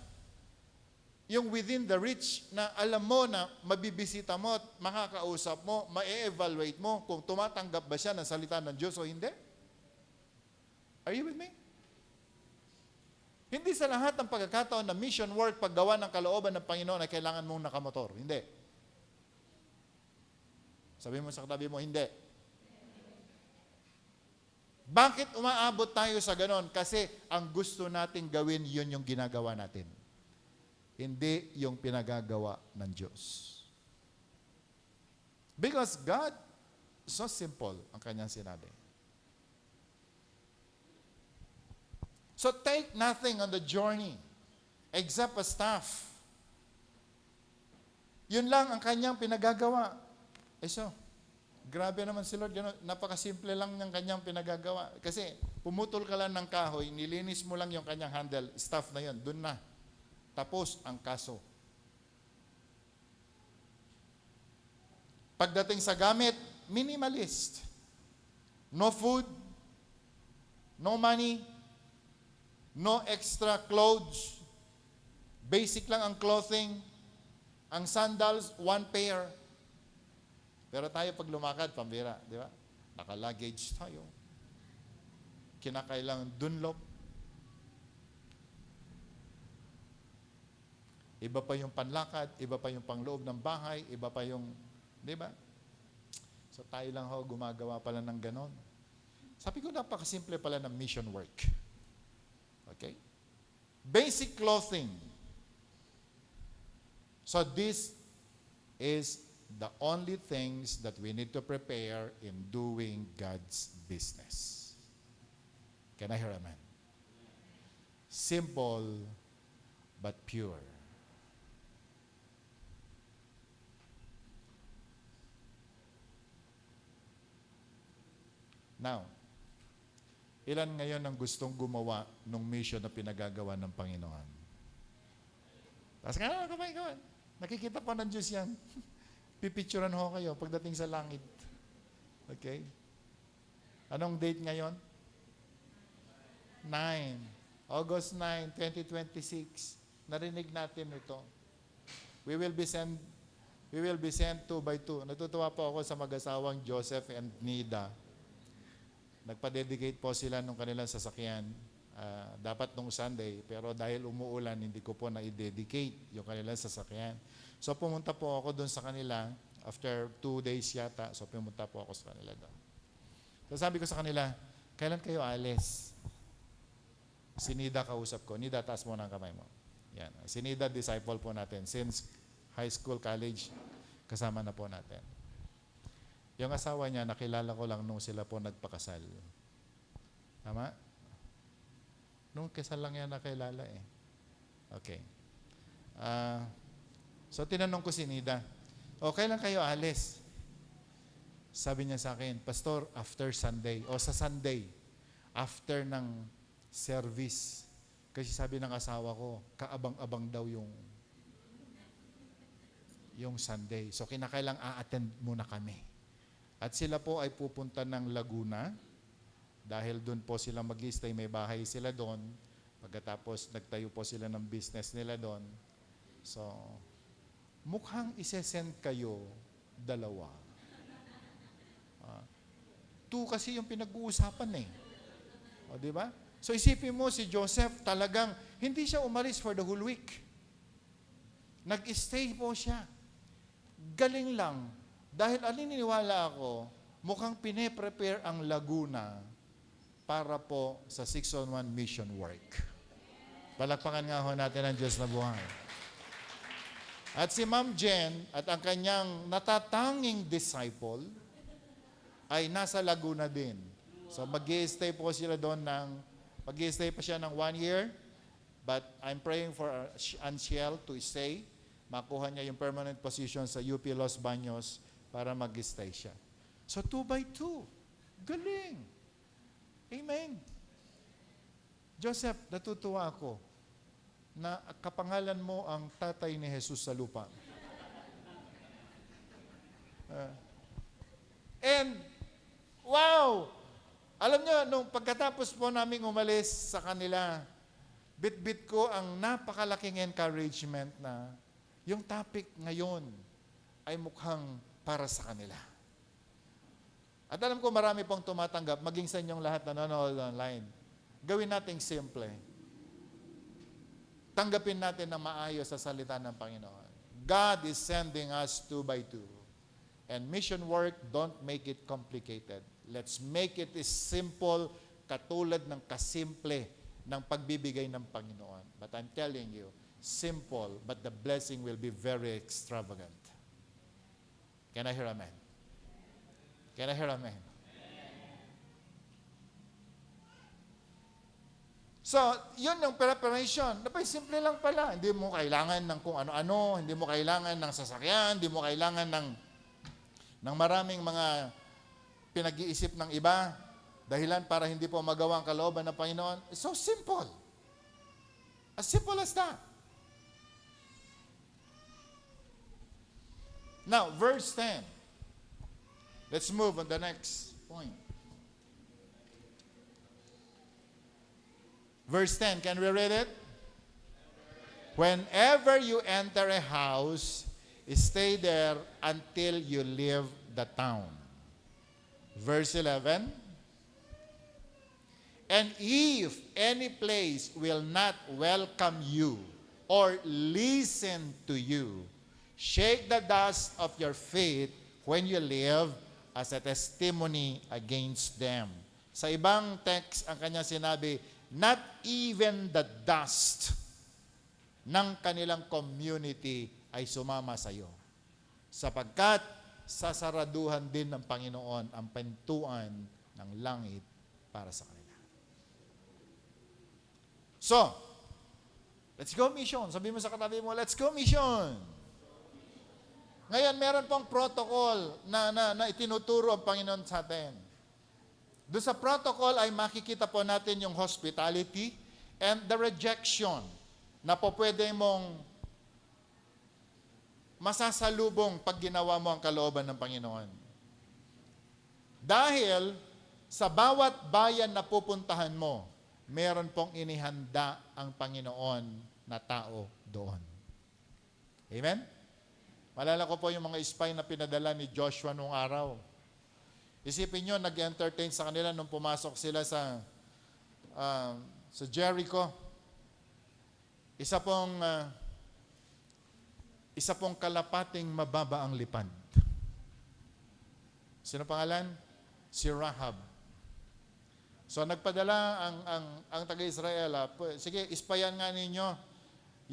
yung within the reach na alam mo na mabibisita mo at makakausap mo, ma-evaluate mo kung tumatanggap ba siya ng salita ng Diyos o hindi? Are you with me? Hindi sa lahat ng pagkakataon na mission work, paggawa ng kalooban ng Panginoon ay kailangan mong nakamotor. Hindi. Sabi mo sa katabi mo, hindi. Bakit umaabot tayo sa ganon? Kasi ang gusto nating gawin, yun yung ginagawa natin. Hindi yung pinagagawa ng Diyos. Because God, so simple ang kanyang sinabi. So take nothing on the journey except a staff. Yun lang ang kanyang pinagagawa. Grabe naman si Lord. Napakasimple lang ng kanyang pinagagawa. Kasi pumutol ka lang ng kahoy, nilinis mo lang yung kanyang handle, staff na yun, dun na. Tapos ang kaso. Pagdating sa gamit, minimalist. No food, no money, no extra clothes. Basic lang ang clothing. Ang sandals, 1 pair. Pero tayo pag lumakad, pambira, di ba? Naka-luggage tayo. Kinakailangan Dunlop. Iba pa yung panlakad, iba pa yung pangloob ng bahay, iba pa yung, di ba? So tayo lang gumagawa pala ng ganon. Sabi ko, napakasimple pala ng mission work. Okay? Basic clothing. So this is the only things that we need to prepare in doing God's business. Can I hear amen? Simple but pure. Now, ilan ngayon ang gustong gumawa ng mission na pinagagawa ng Panginoon? Taas nga na, kamay. Nakikita pa ng Diyos yan. Pipicturean ho kayo pagdating sa langit. Okay? Anong date ngayon? 9. August 9, 2026. Narinig natin ito. We will be sent 2 by 2. Natutuwa po ako sa mag-asawang Joseph and Nida. Nagpa-dedicate po sila nung kanilang sasakyan. Dapat nung Sunday, pero dahil umuulan, hindi ko po na-dedicate yung kanilang sasakyan. So pumunta po ako doon sa kanila, after 2 days yata, so pumunta po ako sa kanila doon. So sabi ko sa kanila, kailan kayo alis? Si Nida kausap ko. Nida, taas mo ng kamay mo. Yan. Si Nida, disciple po natin. Since high school, college, kasama na po natin. Yung asawa niya, nakilala ko lang nung sila po nagpakasal. Tama? Nung kasal lang yan nakilala eh. Okay. So tinanong ko si Nida, kailan kayo alis? Sabi niya sa akin, Pastor, after Sunday, o sa Sunday, after ng service. Kasi sabi ng asawa ko, kaabang-abang daw yung Sunday. So kinakailang a-attend muna kami. At sila po ay pupunta ng Laguna dahil doon po sila mag-stay, may bahay sila doon. Pagkatapos nagtayo po sila ng business nila doon. So, mukhang isesend kayo 2. 2 kasi yung pinag-uusapan eh. O, di ba? So isipin mo si Joseph talagang hindi siya umalis for the whole week. Nag-stay po siya. galing lang. Dahil aniniwala ako, mukhang pine-prepare ang Laguna para po sa 601 mission work. Palakpakan nga ho natin ang Diyos na buhay. At si Ma'am Jen at ang kanyang natatanging disciple ay nasa Laguna din. So mag-i-stay po sila doon mag-i-stay pa siya ng 1 year, but I'm praying for Ansiel to stay. Makuha niya yung permanent position sa UP Los Baños para mag-stay siya. So 2 by 2. Galing. Amen. Joseph, natutuwa ako na kapangalan mo ang tatay ni Jesus sa lupa. And, wow! Alam nyo, nung pagkatapos po naming umalis sa kanila, bit-bit ko ang napakalaking encouragement na yung topic ngayon ay mukhang para sa kanila. At alam ko marami pong tumatanggap, maging sa inyong lahat na nanonood online. Gawin nating simple. Tanggapin natin na maayos sa salita ng Panginoon. God is sending us 2 by 2. And mission work, don't make it complicated. Let's make it as simple, katulad ng kasimple ng pagbibigay ng Panginoon. But I'm telling you, simple, but the blessing will be very extravagant. Can I hear amen? Can I hear amen? So, yun yung preparation. Napay, simple lang pala. Hindi mo kailangan ng kung ano-ano, hindi mo kailangan ng sasakyan, hindi mo kailangan ng maraming mga pinag-iisip ng iba, dahilan para hindi po magawa ang kalooban ng Panginoon. It's so simple. As simple as that. Now, verse 10. Let's move on the next point. Verse 10, can we read it? Whenever you enter a house, stay there until you leave the town. Verse 11, and if any place will not welcome you or listen to you, shake the dust of your feet when you leave as a testimony against them. Sa ibang text, ang kanya sinabi, not even the dust ng kanilang community ay sumama sa iyo. Sapagkat sasaraduhan din ng Panginoon ang pintuan ng langit para sa kanila. So, let's go mission. Sabi mo sa katabi mo, let's go mission. Ngayon, meron pong protocol na itinuturo ang Panginoon sa atin. Doon sa protocol ay makikita po natin yung hospitality and the rejection na po pwede mong masasalubong pag ginawa mo ang kalooban ng Panginoon. Dahil sa bawat bayan na pupuntahan mo, meron pong inihanda ang Panginoon na tao doon. Amen? Malala ko po yung mga spy na pinadala ni Joshua nung araw. Isipin nyo, nag-entertain sa kanila nung pumasok sila sa Jericho. Isa pong kalapating mababa ang lipad. Sino pangalan? Si Rahab. So nagpadala ang taga-Israel, sige, ispayan nga ninyo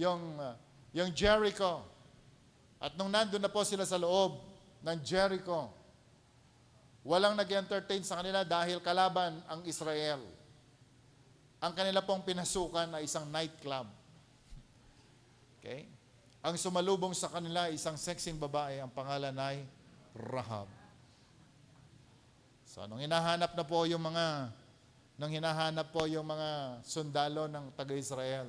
yung Jericho. At nung nandun na po sila sa loob ng Jericho, walang nag-entertain sa kanila dahil kalaban ang Israel. Ang kanila pong pinasukan ay isang nightclub. Okay? Ang sumalubong sa kanila ay isang sexing babae, ang pangalan ay Rahab. So, nung hinahanap po yung mga sundalo ng taga-Israel,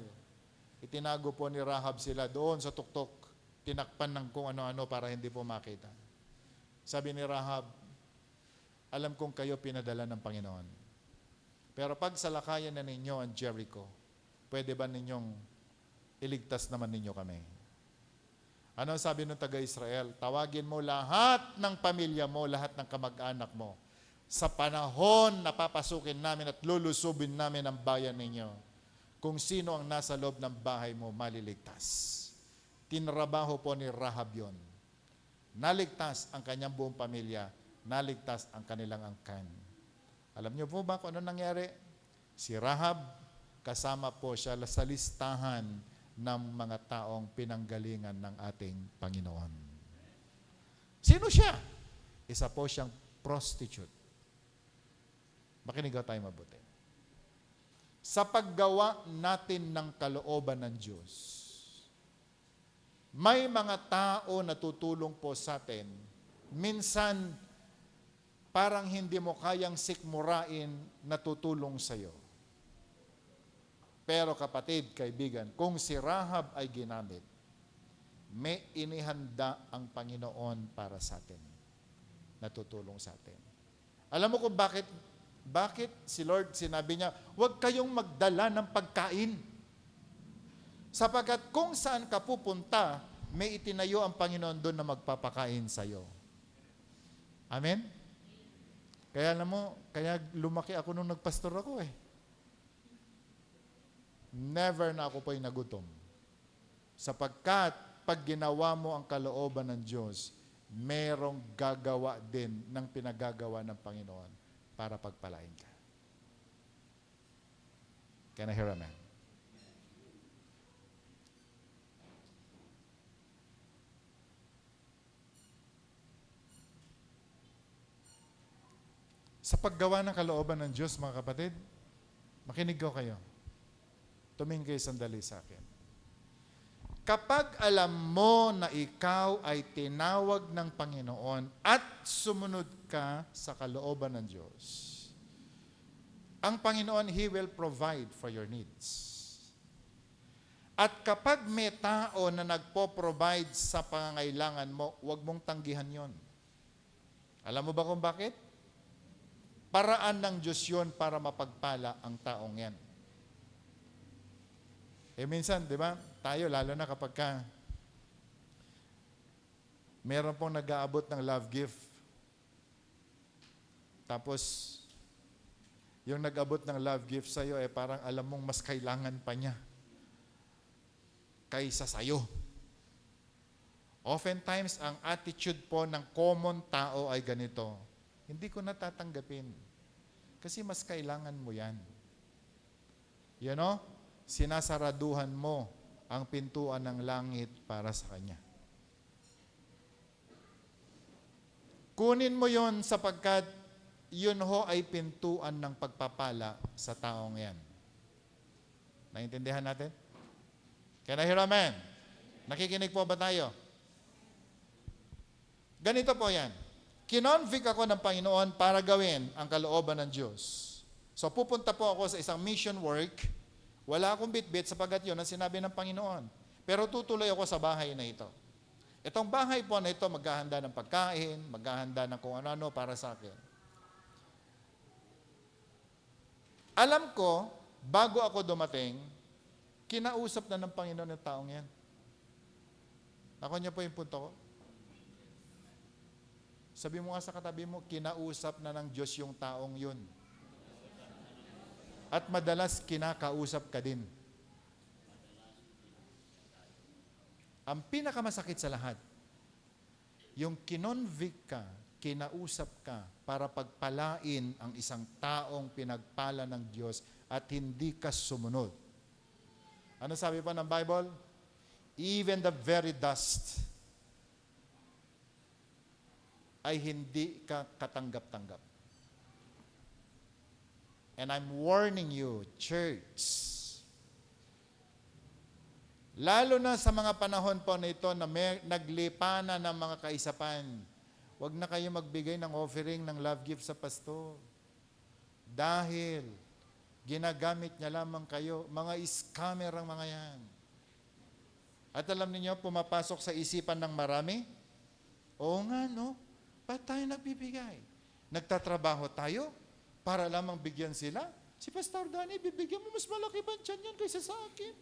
itinago po ni Rahab sila doon sa tuktok, tinakpan ng kung ano-ano para hindi po makita. Sabi ni Rahab, alam kong kayo pinadala ng Panginoon. Pero pag salakayan na ninyo ang Jericho, pwede ba ninyong iligtas naman ninyo kami? Ano sabi ng taga-Israel? Tawagin mo lahat ng pamilya mo, lahat ng kamag-anak mo. Sa panahon na papasukin namin at lulusubin namin ang bayan ninyo, kung sino ang nasa loob ng bahay mo, maliligtas. Tinrabaho po ni Rahab yun. naligtas ang kanyang buong pamilya, naligtas ang kanilang angkan. Alam niyo po ba kung ano nangyari? Si Rahab, kasama po siya sa listahan ng mga taong pinanggalingan ng ating Panginoon. Sino siya? Isa po siyang prostitute. Makinig tayo mabuti. Sa paggawa natin ng kalooban ng Diyos, may mga tao na tutulong po sa atin. Minsan, parang hindi mo kayang sikmurain na tutulong sa iyo. Pero kapatid, kaibigan, kung si Rahab ay ginamit, may inihanda ang Panginoon para sa atin. Natutulong sa atin. Alam mo kung bakit si Lord sinabi niya, huwag kayong magdala ng pagkain. Sapagkat kung saan ka pupunta, may itinayo ang Panginoon doon na magpapakain sa iyo. Amen? Kaya alam mo, kaya lumaki ako nung nagpastor ako eh. Never na ako po'y nagutom. Sapagkat pag ginawa mo ang kalooban ng Diyos, merong gagawa din ng pinagagawa ng Panginoon para pagpalain ka. Can I hear amen? Sa paggawa ng kalooban ng Diyos, mga kapatid, makinig ko kayo. Tumingin kayo sandali sa akin. Kapag alam mo na ikaw ay tinawag ng Panginoon at sumunod ka sa kalooban ng Diyos, ang Panginoon, He will provide for your needs. At kapag may tao na nagpo-provide sa pangangailangan mo, huwag mong tanggihan yon. Alam mo ba kung bakit? Paraan ng Diyos yun para mapagpala ang taong yan. Minsan, di ba, tayo, lalo na kapag meron pong nag-aabot ng love gift, tapos, yung nag-abot ng love gift sa'yo, parang alam mong mas kailangan pa niya kaysa sa'yo. Oftentimes, ang attitude po ng common tao ay ganito, hindi ko natatanggapin. Kasi mas kailangan mo yan. You know? Sinasaraduhan mo ang pintuan ng langit para sa Kanya. Kunin mo yon sapagkat yun ho ay pintuan ng pagpapala sa taong yan. Naintindihan natin? Can I hear amen? Nakikinig po ba tayo? Ganito po yan. Kinonvict ako ng Panginoon para gawin ang kalooban ng Diyos. So pupunta po ako sa isang mission work. Wala akong bitbit sapagkat yun ang sinabi ng Panginoon. Pero tutuloy ako sa bahay na ito. Itong bahay po na ito, maghahanda ng pagkain, maghahanda ng kung ano-ano para sa akin. Alam ko, bago ako dumating, kinausap na ng Panginoon ng taong yan. Ako niya po yung punto ko. Sabi mo nga sa katabi mo, kinausap na ng Diyos yung taong yun. At madalas kinakausap ka din. Ang pinakamasakit sa lahat, yung kinonvict ka, kinausap ka para pagpalain ang isang taong pinagpala ng Diyos at hindi ka sumunod. Ano sabi pa ng Bible? Even the very dust ay hindi ka katanggap-tanggap. And I'm warning you, church, lalo na sa mga panahon po na ito na naglipa na ng mga kaisapan, huwag na kayo magbigay ng offering ng love gift sa pastor. Dahil ginagamit niya lamang kayo, mga scammer ang mga yan. At alam niyo, pumapasok sa isipan ng marami, oo nga no, ba't tayo nagbibigay? Nagtatrabaho tayo para lamang bigyan sila. Si Pastor Danny, bibigyan mo mas malaki ba dyan yan kaysa sa akin?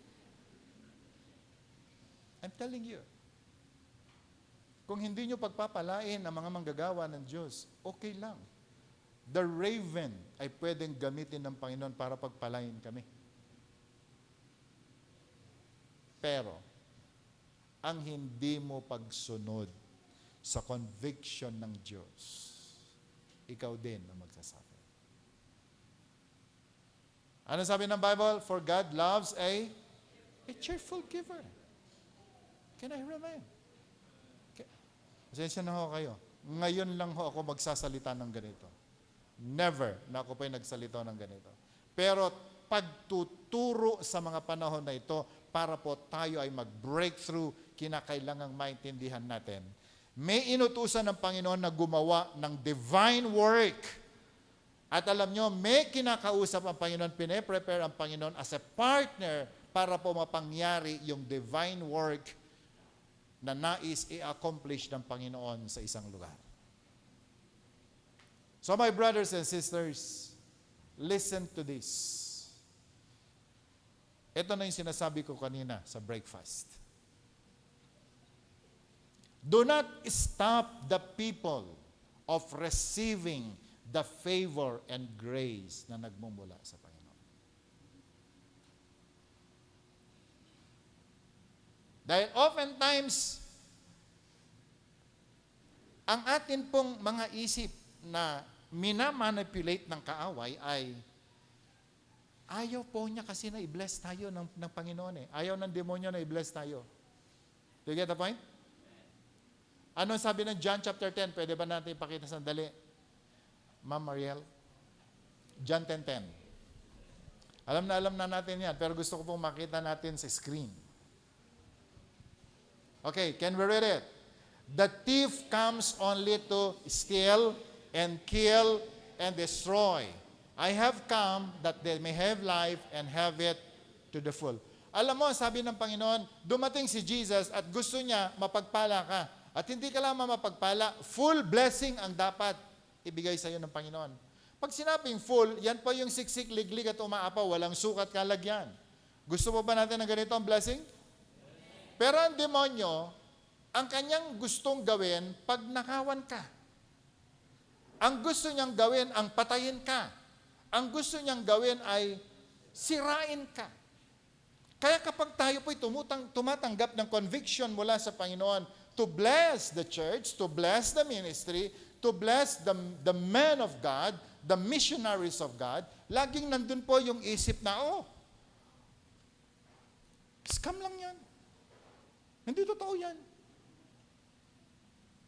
I'm telling you. Kung hindi nyo pagpapalain ang mga manggagawa ng Diyos, okay lang. The raven ay pwedeng gamitin ng Panginoon para pagpalain kami. Pero, ang hindi mo pagsunod sa conviction ng Diyos, ikaw din ang magsasuffer. Ano sabi ng Bible? For God loves a cheerful giver. Can I remind? Pasensya na ho kayo. Ngayon lang ho ako magsasalita ng ganito. Never na ako pa'y nagsalita ng ganito. Pero pagtuturo sa mga panahon na ito, para po tayo ay mag-breakthrough, kinakailangang maintindihan natin. May inutusan ng Panginoon na gumawa ng divine work. At alam nyo, may kinakausap ang Panginoon, pine-prepare ang Panginoon as a partner para po mapangyari yung divine work na nais i-accomplish ng Panginoon sa isang lugar. So my brothers and sisters, listen to this. Ito na yung sinasabi ko kanina sa breakfast. Do not stop the people of receiving the favor and grace na nagmumula sa Panginoon. Dahil oftentimes, ang atin pong mga isip na minamanipulate ng kaaway ay ayaw po niya kasi na i-bless tayo ng Panginoon eh. Ayaw ng demonyo na i-bless tayo. Do you get the point? Ano sabi ng John chapter 10? Pwede ba natin ipakita sandali? Ma'am Mariel? John 10:10. Alam na natin yan, pero gusto ko pong makita natin sa screen. Okay, can we read it? The thief comes only to steal and kill and destroy. I have come that they may have life and have it to the full. Alam mo, sabi ng Panginoon, dumating si Jesus at gusto niya mapagpala ka. At hindi ka lamang mapagpala, full blessing ang dapat ibigay sa iyo ng Panginoon. Pag sinabing full, yan po yung siksik, liglig at umaapaw, walang sukat kalagyan. Gusto mo ba natin ng ganito ang blessing? Pero ang demonyo, ang kanyang gustong gawin, pag nakawan ka. Ang gusto niyang gawin, ang patayin ka. Ang gusto niyang gawin ay sirain ka. Kaya kapag tayo po'y tumatanggap ng conviction mula sa Panginoon to bless the church, to bless the ministry, to bless the men of God, the missionaries of God, laging nandun po yung isip na, scam lang yan. Hindi totoo yan.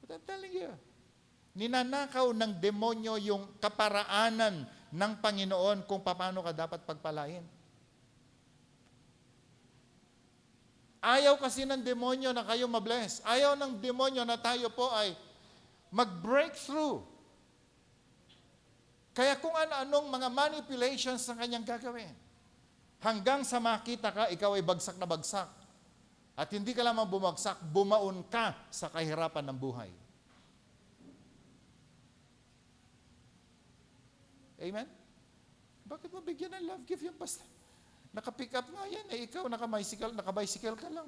But I'm telling you, ninanakaw ng demonyo yung kaparaanan ng Panginoon kung paano ka dapat pagpalain. Ayaw kasi ng demonyo na kayo mabless. Ayaw ng demonyo na tayo po ay mag-breakthrough. Kaya kung ano-anong mga manipulations na kanyang gagawin, hanggang sa makita ka, ikaw ay bagsak na bagsak. At hindi ka lamang bumagsak, bumaon ka sa kahirapan ng buhay. Amen? Bakit mo bigyan ng love gift yung pastor? Naka-pick up nga yan, ikaw naka-bicycle ka lang.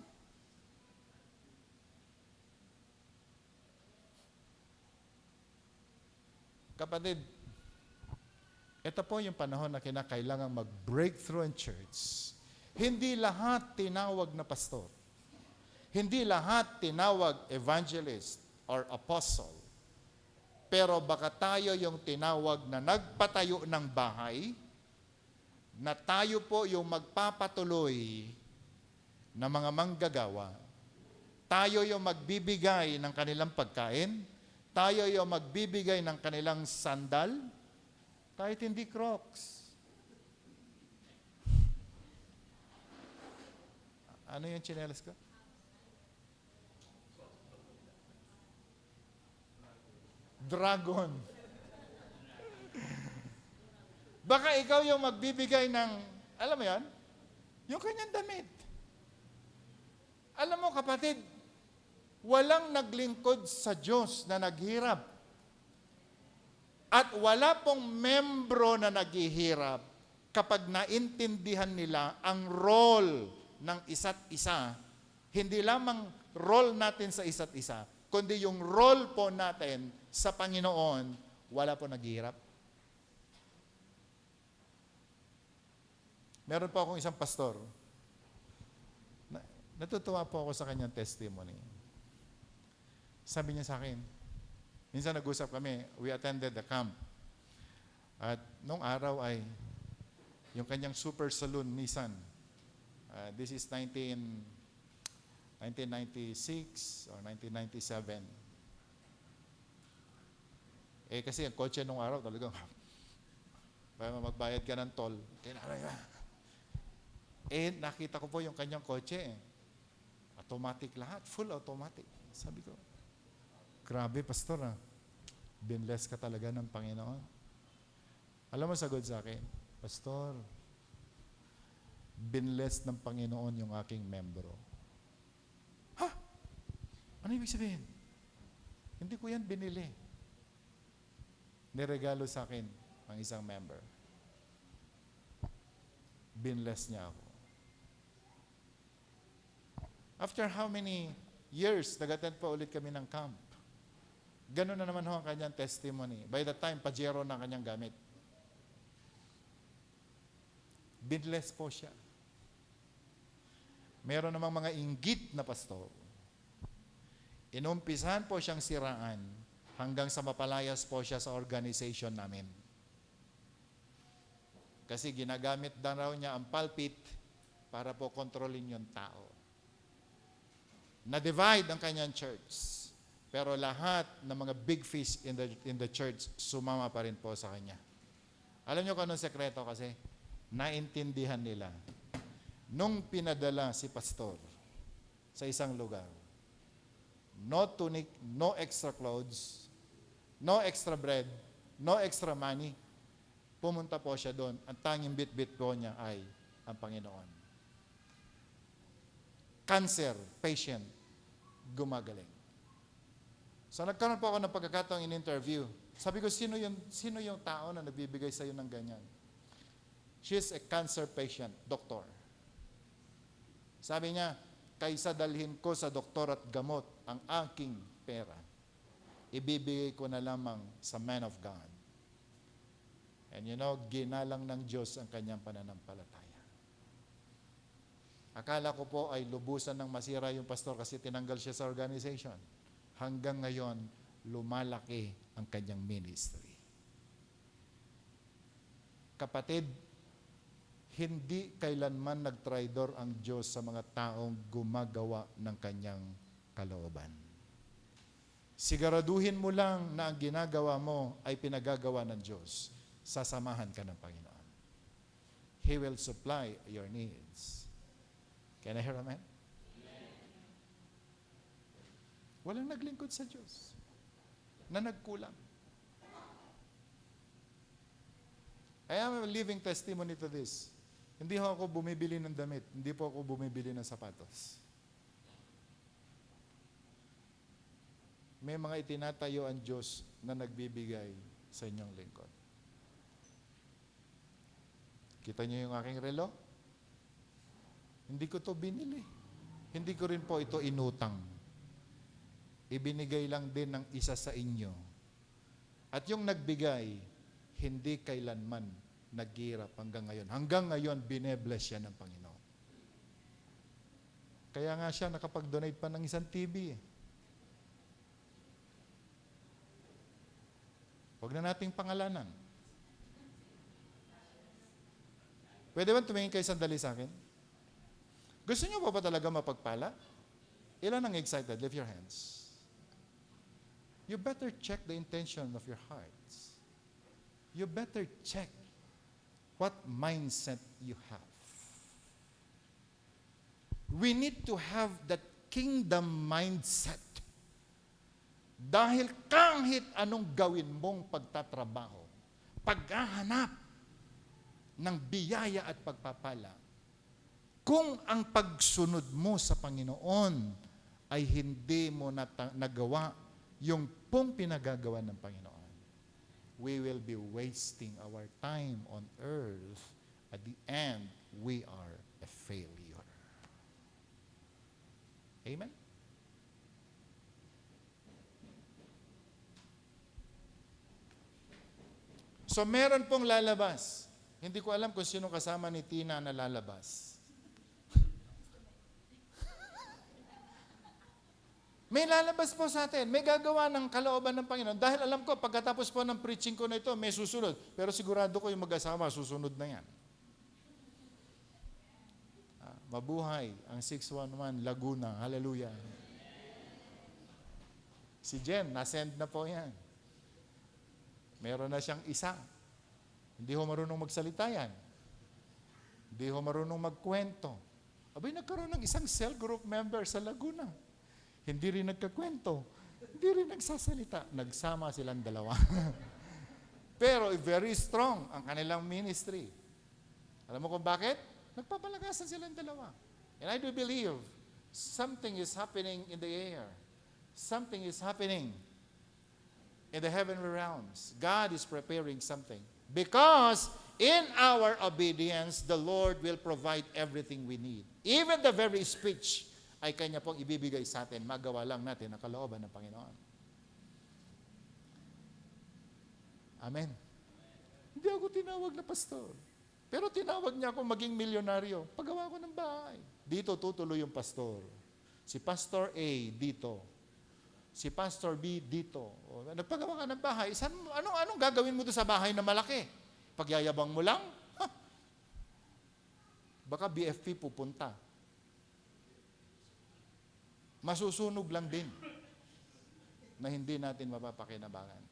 Kapatid, ito po yung panahon na kinakailangan mag-breakthrough in church. Hindi lahat tinawag na pastor. Hindi lahat tinawag evangelist or apostle. Pero baka tayo yung tinawag na nagpatayo ng bahay, na tayo po yung magpapatuloy na mga manggagawa. Tayo yung magbibigay ng kanilang pagkain. Tayo yung magbibigay ng kanilang sandal. Kahit hindi Crocs. Ano yung tsinelas ko? Dragon. Baka ikaw yung magbibigay ng, alam mo yan? Yung kanyang damit. Alam mo kapatid, walang naglingkod sa Diyos na naghirap. At wala pong membro na naghihirap kapag naintindihan nila ang role ng isa't isa. Hindi lamang role natin sa isa't isa, kundi yung role po natin sa Panginoon, wala po naghihirap. Meron po akong isang pastor. Natutuwa po ako sa kanyang testimony. Sabi niya sa akin, minsan nag-usap kami, we attended the camp. At nung araw ay, yung kanyang super saloon Nissan, this is 1996 or 1997. Kasi ang kotse nung araw talagang, para magbayad ka ng toll, nakita ko po yung kanyang kotse. Automatic lahat, full automatic. Sabi ko, grabe pastor binless ka talaga ng Panginoon. Alam mo sagot sa akin, pastor, binless ng Panginoon yung aking membro. Ha? Ano ibig sabihin? Hindi ko yan binili. Niregalo sa akin ang isang member. Binless niya ako. After how many years, nag-attend pa ulit kami ng camp. Ganun na naman ho ang kanyang testimony. By the time, Pajero na kanyang gamit. Binless po siya. Meron namang mga inggit na pastor. Inumpisahan po siyang siraan hanggang sa mapalayas po siya sa organization namin. Kasi ginagamit daw raw niya ang pulpit para po kontrolin yung tao. Na-divide ang kanyang church. Pero lahat ng mga big fish in the church, sumama pa rin po sa kanya. Alam niyo kung anong sekreto kasi? Naintindihan nila. Nung pinadala si pastor sa isang lugar, no tunic, no extra clothes, no extra bread, no extra money, pumunta po siya doon. Ang tanging bit-bit po niya ay ang Panginoon. Cancer patient, gumagaling. So nagkaroon po ako ng pagkakataong in-interview. Sabi ko, sino yung tao na nagbibigay sa iyo ng ganyan? She is a cancer patient, doktor. Sabi niya, kaysa dalhin ko sa doktor at gamot ang aking pera, ibibigay ko na lamang sa man of God. And ginalang ng Diyos ang kanyang pananampalataya. Akala ko po ay lubusan ng masira yung pastor kasi tinanggal siya sa organization. Hanggang ngayon, lumalaki ang kanyang ministry. Kapatid, hindi kailanman nagtraidor ang Diyos sa mga taong gumagawa ng kanyang kalooban. Siguraduhin mo lang na ang ginagawa mo ay pinagagawa ng Diyos. Sasamahan ka ng Panginoon. He will supply your needs. Can I hear amen? Walang naglingkod sa Diyos na nagkulang. I am a living testimony to this. Hindi ako bumibili ng damit. Hindi po ako bumibili ng sapatos. May mga itinatayo ang Diyos na nagbibigay sa inyong lingkod. Kita niyo yung aking relo? Hindi ko to binili. Hindi ko rin po ito inutang. Ibinigay lang din ng isa sa inyo. At yung nagbigay, hindi kailanman naghirap hanggang ngayon. Hanggang ngayon, binebless siya ng Panginoon. Kaya nga siya nakapag-donate pa ng isang TV. Huwag na nating pangalanan. Pwede ba tumingin kayo sandali sa akin? Gusto niyo ba talaga mapagpala? Ilan ang excited? Lift your hands. You better check the intention of your hearts. You better check what mindset you have. We need to have that kingdom mindset. Dahil kahit anong gawin mong pagtatrabaho, paghahanap ng biyaya at pagpapala, kung ang pagsunod mo sa Panginoon ay hindi mo nagawa yung pong pinagagawa ng Panginoon, we will be wasting our time on earth. At the end, we are a failure. Amen? So meron pong lalabas. Hindi ko alam kung sino kasama ni Tina na lalabas. May lalabas po sa atin. May gagawa ng kalooban ng Panginoon. Dahil alam ko, pagkatapos po ng preaching ko na ito, may susunod. Pero sigurado ko yung mag-asawa, susunod na yan. Mabuhay ang 611 Laguna. Hallelujah. Si Jen, nasend na po yan. Meron na siyang isa. Hindi ho marunong magsalita yan. Hindi ho marunong magkwento. Abay, nagkaroon ng isang cell group member sa Laguna. Hindi rin nagkakwento. Hindi rin nagsasalita. Nagsama silang dalawa. Pero very strong ang kanilang ministry. Alam mo kung bakit? Nagpapalagasan silang dalawa. And I do believe something is happening in the air. Something is happening in the heavenly realms. God is preparing something. Because in our obedience, the Lord will provide everything we need. Even the very speech ay Kanya pong ibibigay sa atin. Magawa lang natin ang kalooban ng Panginoon. Amen. Hindi ako tinawag na pastor. Pero tinawag niya ako maging milyonaryo. Paggawa ko ng bahay. Dito tutuloy yung pastor. Si Pastor A dito. Si Pastor B dito. O, nagpagawa ka ng bahay. Anong gagawin mo doon sa bahay na malaki? Pagyayabang mo lang? Ha? Baka BFP pupunta. Masusunog lang din na hindi natin mapapakinabangan.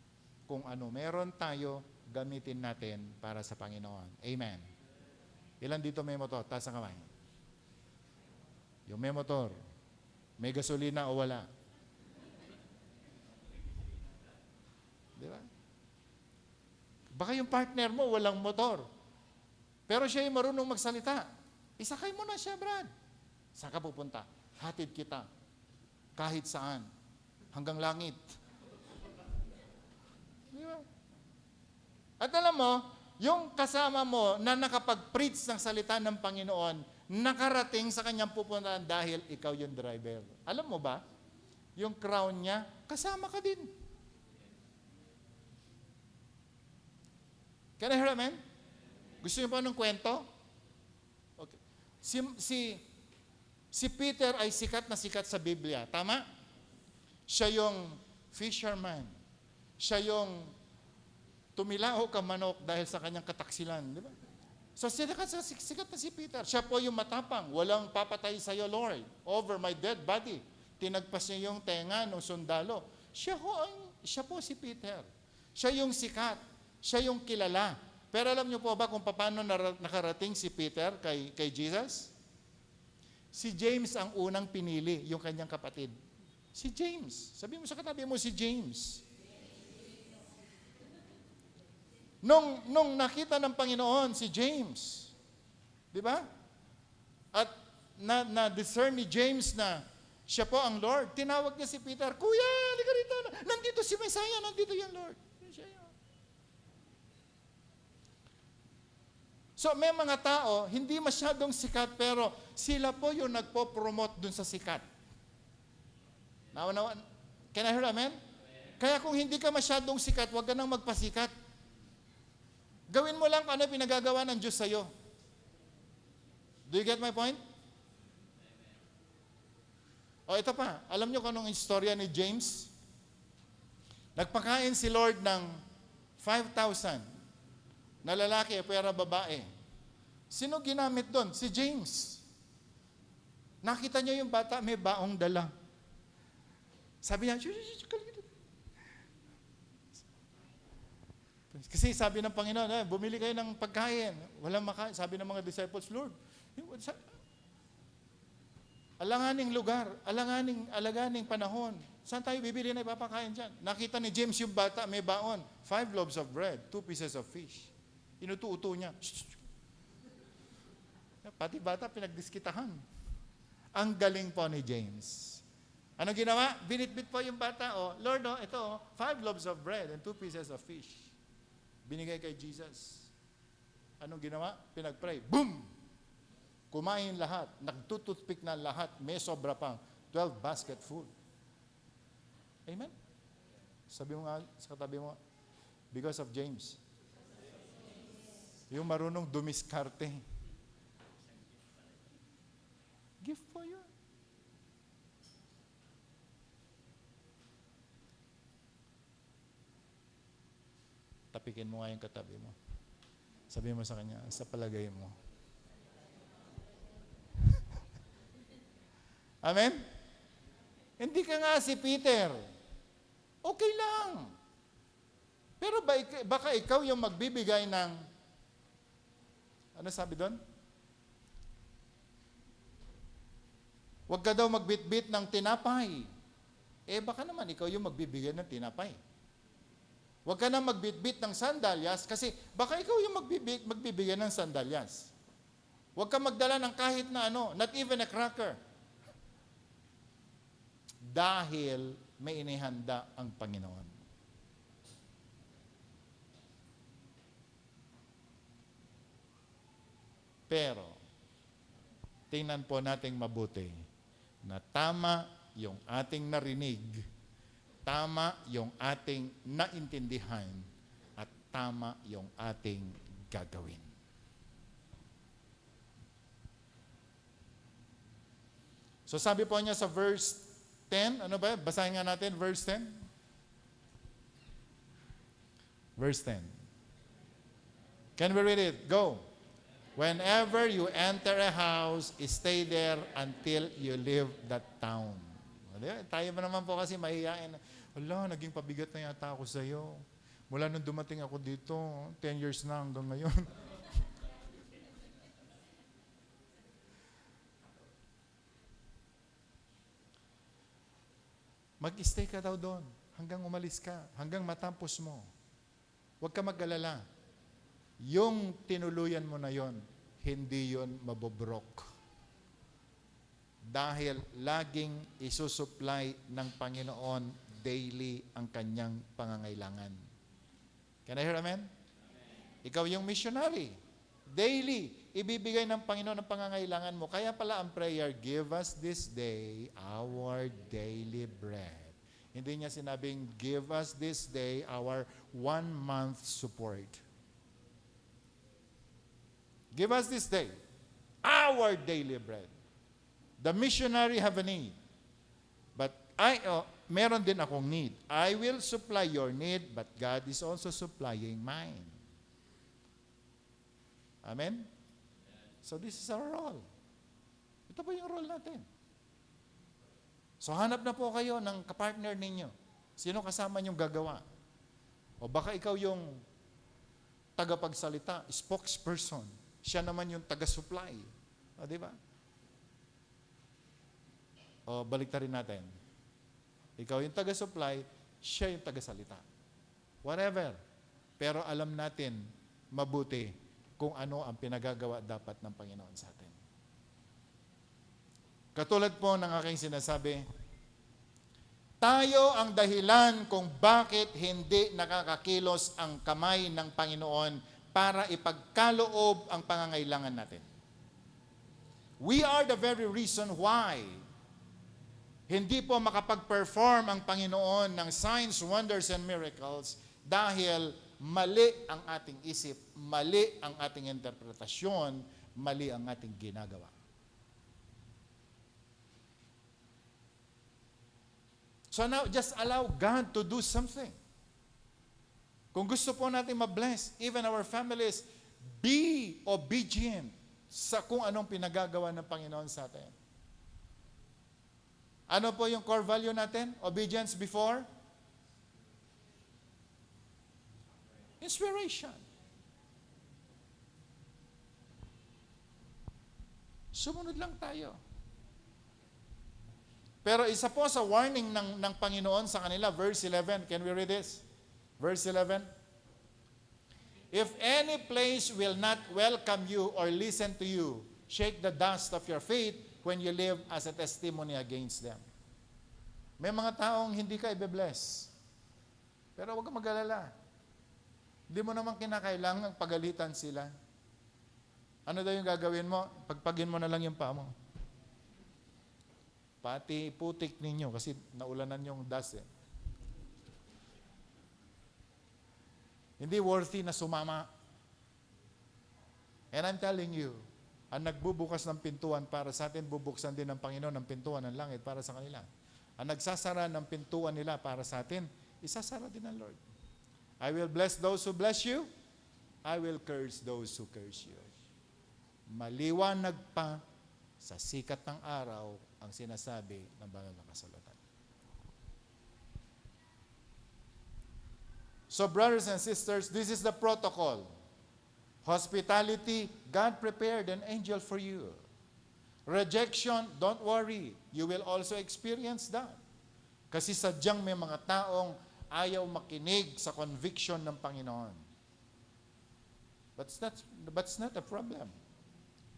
Kung ano meron tayo, gamitin natin para sa Panginoon. Amen. Ilan dito may motor? Taas ang kamay. Yung may motor, may gasolina o wala? Di ba? Baka yung partner mo walang motor. Pero siya yung marunong magsalita. Isakay mo na siya, Brad. Saan ka pupunta? Hatid kita. Kahit saan. Hanggang langit. Di ba? At alam mo, yung kasama mo na nakapag-preach ng salita ng Panginoon, nakarating sa kanyang pupuntahan dahil ikaw yung driver. Alam mo ba, yung crown niya, kasama ka din. Can I hear amen? Gusto niyo pa ng kwento? Okay. Si Peter ay sikat na sikat sa Biblia. Tama? Siya yung fisherman. Siya yung tumilaho ka manok dahil sa kanyang kataksilan. Di ba? So sikat na si Peter. Siya po yung matapang. Walang papatay sa iyo, Lord, over my dead body. Tinagpas niya yung tenga ng sundalo. Siya po si Peter. Siya yung sikat. Siya yung kilala. Pero alam niyo po ba kung paano nakarating si Peter kay Jesus? Si James ang unang pinili, yung kanyang kapatid. Si James. Sabi mo sa katabi mo, si James. Nung nakita ng Panginoon si James, di ba? At na-discern ni James na siya po ang Lord, tinawag niya si Peter, Kuya, halika rito. Nandito si Messiah, nandito yan, Lord. Siya yan. So may mga tao, hindi masyadong sikat, pero sila po yung nagpo-promote dun sa sikat. Can I hear amen? Kaya kung hindi ka masyadong sikat, huwag ka nang magpasikat. Gawin mo lang kung ano pinagagawa ng Diyos sa'yo. Do you get my point? O ito pa, alam nyo kung anong istorya ni James? Nagpakain si Lord ng 5,000 na lalaki, pera babae. Sino ginamit doon? Si James. Nakita niyo yung bata, may baong dala. Sabi niya, kasi sabi ng Panginoon, bumili kayo ng pagkain. Walang makain. Sabi ng mga disciples, Lord, alanganing lugar, alaganing panahon. Saan tayo bibili na ipapakain dyan? Nakita ni James yung bata, may baon. 5 loaves of bread, 2 pieces of fish. Inutu-uto niya. Pati bata pinagdiskitahan. Ang galing po ni James. Ano ginawa? Binitbit po yung bata. Lord, ito, 5 loaves of bread and 2 pieces of fish. Binigay kay Jesus. Anong ginawa? Pinag-pray. Boom! Kumain lahat. Nagtututpik na lahat. May sobra pang 12 basket full. Amen? Sabi mo nga sa katabi mo, because of James. Yung marunong dumiskarte. Gift po yun. tapikin mo nga yung katabi mo. Sabi mo sa kanya, sa palagay mo. Amen? Hindi ka nga si Peter. Okay lang. Pero baka ikaw yung magbibigay ng, ano sabi doon? Huwag ka daw magbitbit ng tinapay. Baka naman ikaw yung magbibigay ng tinapay. Huwag ka na magbitbit ng sandalyas kasi baka ikaw yung magbibigay ng sandalyas. Huwag ka magdala ng kahit na ano, not even a cracker. Dahil may inihanda ang Panginoon. Pero, tingnan po nating mabuti na tama yung ating narinig, tama yung ating naintindihan, at tama yung ating gagawin. So sabi po niya sa verse 10, ano ba? Basahin nga natin, verse 10. Verse 10. Can we read it? Go. Whenever you enter a house, stay there until you leave that town. Tayo ba naman po kasi mahihain. Ala, naging pabigat na yata ako sa iyo. Mula nung dumating ako dito, 10 years na hanggang ngayon. Mag-stay ka daw doon hanggang umalis ka, hanggang matapos mo. Huwag ka mag-alala. Yung tinuluyan mo na yon, hindi yon mabobrok. Dahil laging isusupply ng Panginoon daily ang kanyang pangangailangan. Can I hear amen? Ikaw yung missionary. Daily, ibibigay ng Panginoon ang pangangailangan mo. Kaya pala ang prayer, give us this day our daily bread. Hindi niya sinabing, give us this day our 1 month support. Give us this day our daily bread. The missionary have a need. But meron din akong need. I will supply your need, but God is also supplying mine. Amen? So this is our role. Ito po yung role natin. So hanap na po kayo ng kapartner ninyo. Sino kasama niyong gagawa? O baka ikaw yung tagapagsalita, spokesperson. Siya naman yung taga-supply. O di ba? O baliktarin natin. Ikaw yung taga-supply, siya yung taga-salita. Whatever. Pero alam natin mabuti kung ano ang pinagagawa dapat ng Panginoon sa atin. Katulad po ng aking sinasabi, tayo ang dahilan kung bakit hindi nakakakilos ang kamay ng Panginoon para ipagkaloob ang pangangailangan natin. We are the very reason why hindi po makapag-perform ang Panginoon ng signs, wonders, and miracles dahil mali ang ating isip, mali ang ating interpretasyon, mali ang ating ginagawa. So now, just allow God to do something. Kung gusto po natin ma-bless, even our families, be obedient sa kung anong pinagagawa ng Panginoon sa atin. Ano po yung core value natin? Obedience before? Inspiration. Sumunod lang tayo. Pero isa po sa warning ng Panginoon sa kanila, verse 11. Can we read this? Verse 11. If any place will not welcome you or listen to you, shake the dust of your feet when you live as a testimony against them. May mga taong hindi ka ibe-bless. Pero huwag kang mag-alala. Hindi mo naman kinakailangang pagalitan sila. Ano daw yung gagawin mo? Pagpagin mo na lang yung paa mo. Pati putik ninyo kasi naulanan yung dust eh. Hindi worthy na sumama. And I'm telling you, ang nagbubukas ng pintuan para sa atin, bubuksan din ng Panginoon ng pintuan ng langit para sa kanila. Ang nagsasara ng pintuan nila para sa atin, isasara din ng Lord. I will bless those who bless you. I will curse those who curse you. Maliwanag pa sa sikat ng araw ang sinasabi ng banal na kasulatan. So brothers and sisters, this is the protocol. Hospitality, God prepared an angel for you. Rejection, don't worry. You will also experience that. Kasi sadyang may mga taong ayaw makinig sa conviction ng Panginoon. But that's not a problem.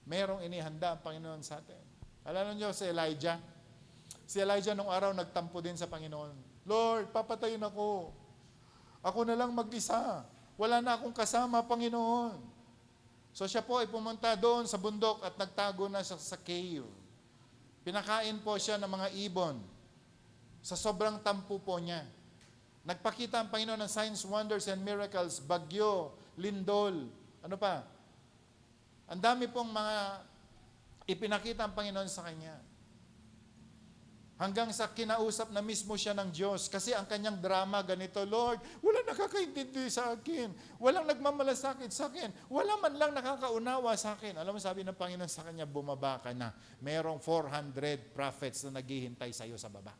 Merong inihanda ang Panginoon sa atin. Alam niyo si Elijah? Si Elijah nung araw nagtampo din sa Panginoon. Lord, papatayin ako. Ako na lang mag-isa. Wala na akong kasama, Panginoon. So siya po ay pumunta doon sa bundok at nagtago na siya sa cave. Pinakain po siya ng mga ibon. Sa sobrang tampo po niya. Nagpakita ang Panginoon ng signs, wonders, and miracles, bagyo, lindol, ano pa? Ang dami pong mga ipinakita ang Panginoon sa kanya. Hanggang sa kinausap na mismo siya ng Diyos. Kasi ang kanyang drama ganito, Lord, walang nakakaintindi sa akin. Walang nagmamalasakit sa akin. Wala man lang nakakaunawa sa akin. Alam mo, sabi ng Panginoon sa kanya, bumaba ka na. Merong 400 prophets na naghihintay sa iyo sa baba.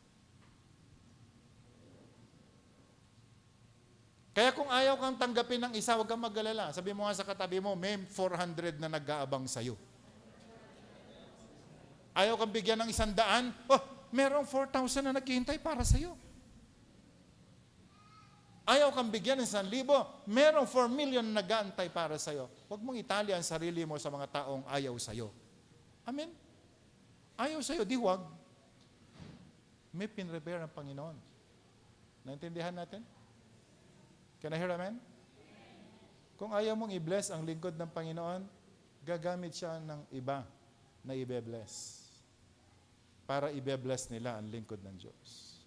Kaya kung ayaw kang tanggapin ng isa, huwag kang mag-alala. Sabi mo nga sa katabi mo, may 400 na nag-aabang sa iyo. Ayaw kang bigyan ng 100, merong 4,000 na naghihintay para sa iyo. Ayaw kang bigyan ng 1,000, merong 4 million na nag-aantay para sa iyo. Huwag mong itali ang sarili mo sa mga taong ayaw sa iyo. Amen? Ayaw sa iyo, di huwag. May pinrepare ng Panginoon. Naintindihan natin? Can I hear amen? Kung ayaw mong i-bless ang lingkod ng Panginoon, gagamit siya ng iba na i-bless. Para i-bless nila ang lingkod ng Diyos.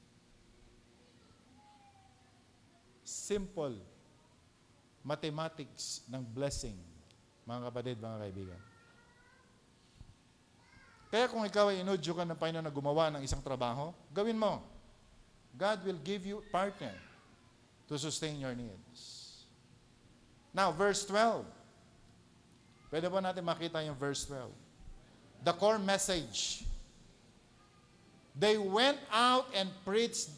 Simple mathematics ng blessing, mga kapatid, mga kaibigan. Kaya kung ikaw ay inudyo ka ng Panginoon na gumawa ng isang trabaho, gawin mo. God will give you partner to sustain your needs. Now, verse 12. Pwede ba natin makita yung verse 12? The core message. They went out and preached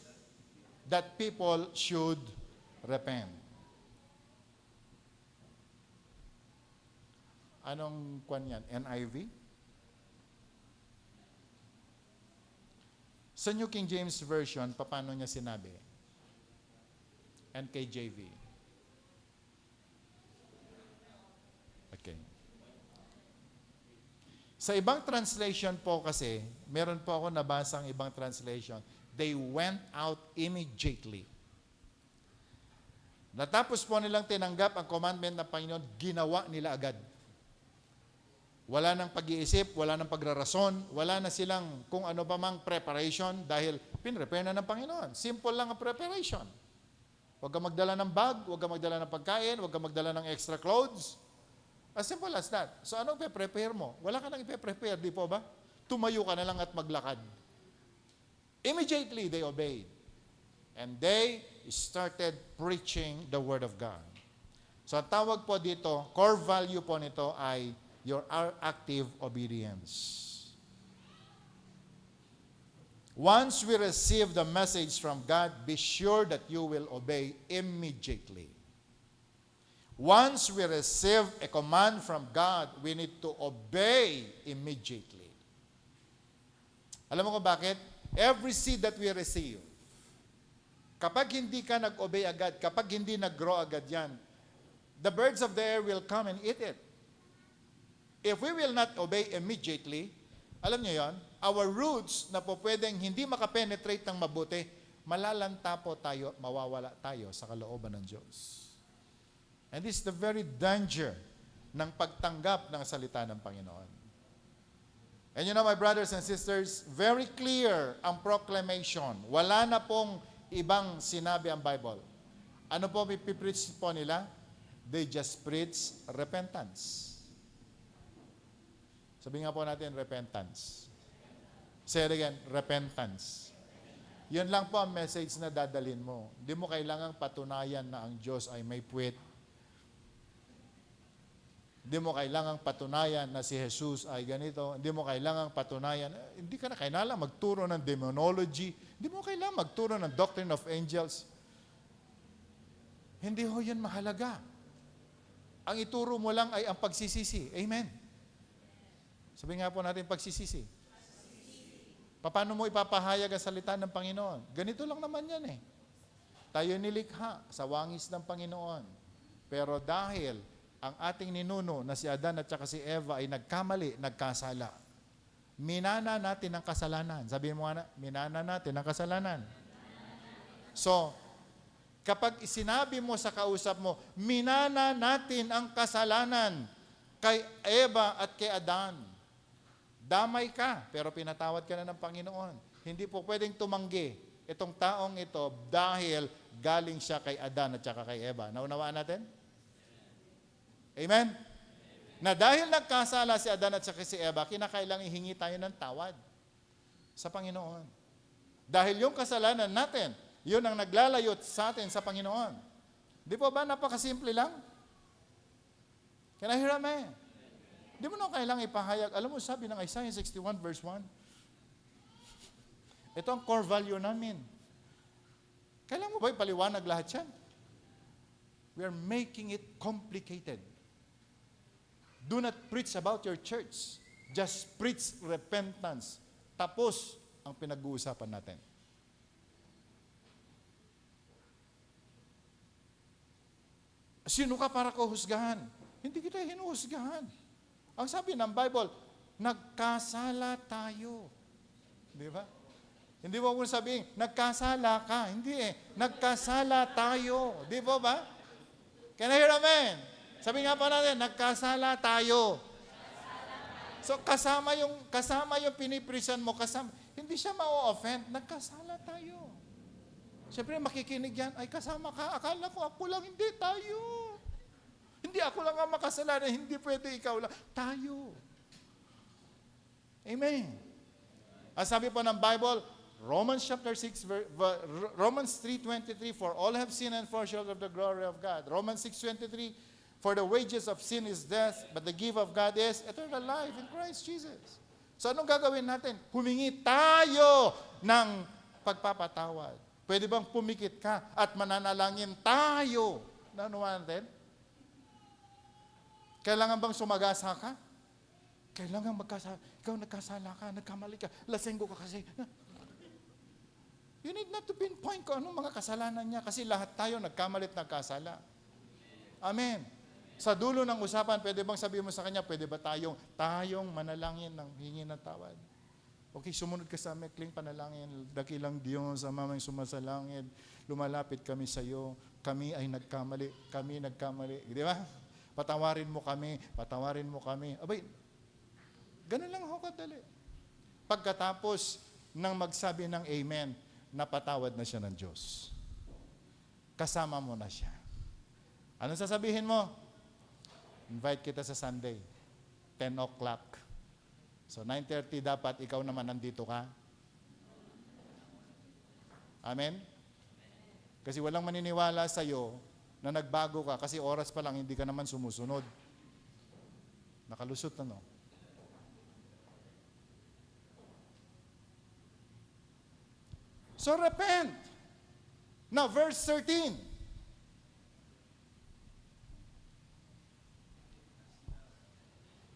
that people should repent. Anong kwan yan? NIV? Sa New King James Version, paano niya sinabi? NKJV. Okay. Sa ibang translation po kasi, meron po ako nabasang ibang translation, they went out immediately. Natapos po nilang tinanggap ang commandment ng Panginoon, ginawa nila agad. Wala nang pag-iisip, wala nang pagrarason, wala na silang kung ano pa mang preparation dahil pinrepare na ng Panginoon. Simple lang ang preparation. Huwag kang magdala ng bag, huwag kang magdala ng pagkain, huwag kang magdala ng extra clothes. As simple as that. So anong pe-prepare mo? Wala ka nang ipe-prepare, di po ba? Tumayo ka na lang at maglakad. Immediately they obeyed. And they started preaching the Word of God. So ang tawag po dito, core value po nito ay your active obedience. Once we receive the message from God, be sure that you will obey immediately. Once we receive a command from God, we need to obey immediately. Alam mo kung bakit? Every seed that we receive, kapag hindi ka nag-obey agad, kapag hindi nag-grow agad yan, the birds of the air will come and eat it. If we will not obey immediately, alam niyo yon, our roots na po pwedeng hindi makapenetrate ng mabuti, malalanta po tayo, mawawala tayo sa kalooban ng Diyos. And this is the very danger ng pagtanggap ng salita ng Panginoon. And you know, my brothers and sisters, very clear ang proclamation. Wala na pong ibang sinabi ang Bible. Ano po pipreach po nila? They just preach repentance. Sabi nga po natin, repentance. Say it again, repentance. Yun lang po ang message na dadalhin mo. Hindi mo kailangang patunayan na ang Diyos ay may puwet. Hindi mo kailangang patunayan na si Jesus ay ganito. Hindi mo kailangang patunayan. Hindi ka na kailangan magturo ng demonology. Hindi mo kailangan magturo ng doctrine of angels. Hindi ho yun mahalaga. Ang ituro mo lang ay ang pagsisisi. Amen. Sabi nga po natin pagsisisi. Paano mo ipapahayag ang salita ng Panginoon? Ganito lang naman yan eh. Tayo nilikha sa wangis ng Panginoon. Pero dahil ang ating ninuno na si Adan at saka si Eva ay nagkamali, nagkasala. Minana natin ang kasalanan. Sabihin mo nga na, minana natin ang kasalanan. So, kapag sinabi mo sa kausap mo, minana natin ang kasalanan kay Eva at kay Adan. Damay ka, pero pinatawad ka na ng Panginoon. Hindi po pwedeng tumanggi itong taong ito dahil galing siya kay Adan at saka kay Eva. Naunawaan natin? Amen? Na dahil nagkasala si Adan at saka si Eva, kinakailang ihingi tayo ng tawad sa Panginoon. Dahil yung kasalanan natin, yun ang naglalayot sa atin sa Panginoon. Di po ba napakasimple lang? Can I hear amen? Di mo na kailangang ipahayag. Alam mo, sabi ng Isaiah 61 verse 1, ito ang core value namin. Kailangan mo ba ipaliwanag lahat yan? We are making it complicated. Do not preach about your church. Just preach repentance. Tapos ang pinag-uusapan natin. Sino ka para ko husgahan? Hindi kita hinuhusgahan. Ang sabi ng Bible, nagkasala tayo. Di ba? Hindi mo kung sabihin, nagkasala ka. Hindi eh. Nagkasala tayo. Di ba ba? Can I hear amen? Sabi nga pa natin, nagkasala tayo. So kasama yung piniprisan mo, hindi siya ma-offend. Nagkasala tayo. Siyempre makikinig yan, ay kasama ka. Akala ko ako lang, hindi tayo. Hindi ako lang ang makasalanan, hindi pwede ikaw lang. Tayo. Amen. Ang sabi po ng Bible, Romans chapter 6, Romans 3:23, for all have sinned and fall short of the glory of God. Romans 6:23, for the wages of sin is death, but the gift of God is eternal life in Christ Jesus. So anong gagawin natin? Humingi tayo ng pagpapatawad. Pwede bang pumikit ka at mananalangin tayo? Ano natin? Kailangan bang sumagasa ka? Kailangan magkasala. Ikaw nagkasala ka, nagkamali ka, lasenggo ka kasi. You need not to pinpoint kung anong mga kasalanan niya kasi lahat tayo nagkamali at nagkasala. Amen. Sa dulo ng usapan, pwede bang sabihin mo sa kanya, pwede ba tayong manalangin ng hingi ng tawad? Okay, sumunod ka sa mekling panalangin. Dakilang Diyos, Amang sumasalangit, lumalapit kami sa iyo. Kami ay nagkamali. Di ba? Patawarin mo kami. Abay, ganun lang ako kadali. Pagkatapos ng magsabi ng amen, napatawad na siya ng Diyos. Kasama mo na siya. Ano sasabihin mo? Invite kita sa Sunday, 10 o'clock. So 9:30 dapat ikaw naman nandito ka. Amen? Kasi walang maniniwala sa iyo na nagbago ka kasi oras pa lang hindi ka naman sumusunod. Nakalusot na, no? So repent. Now verse 13.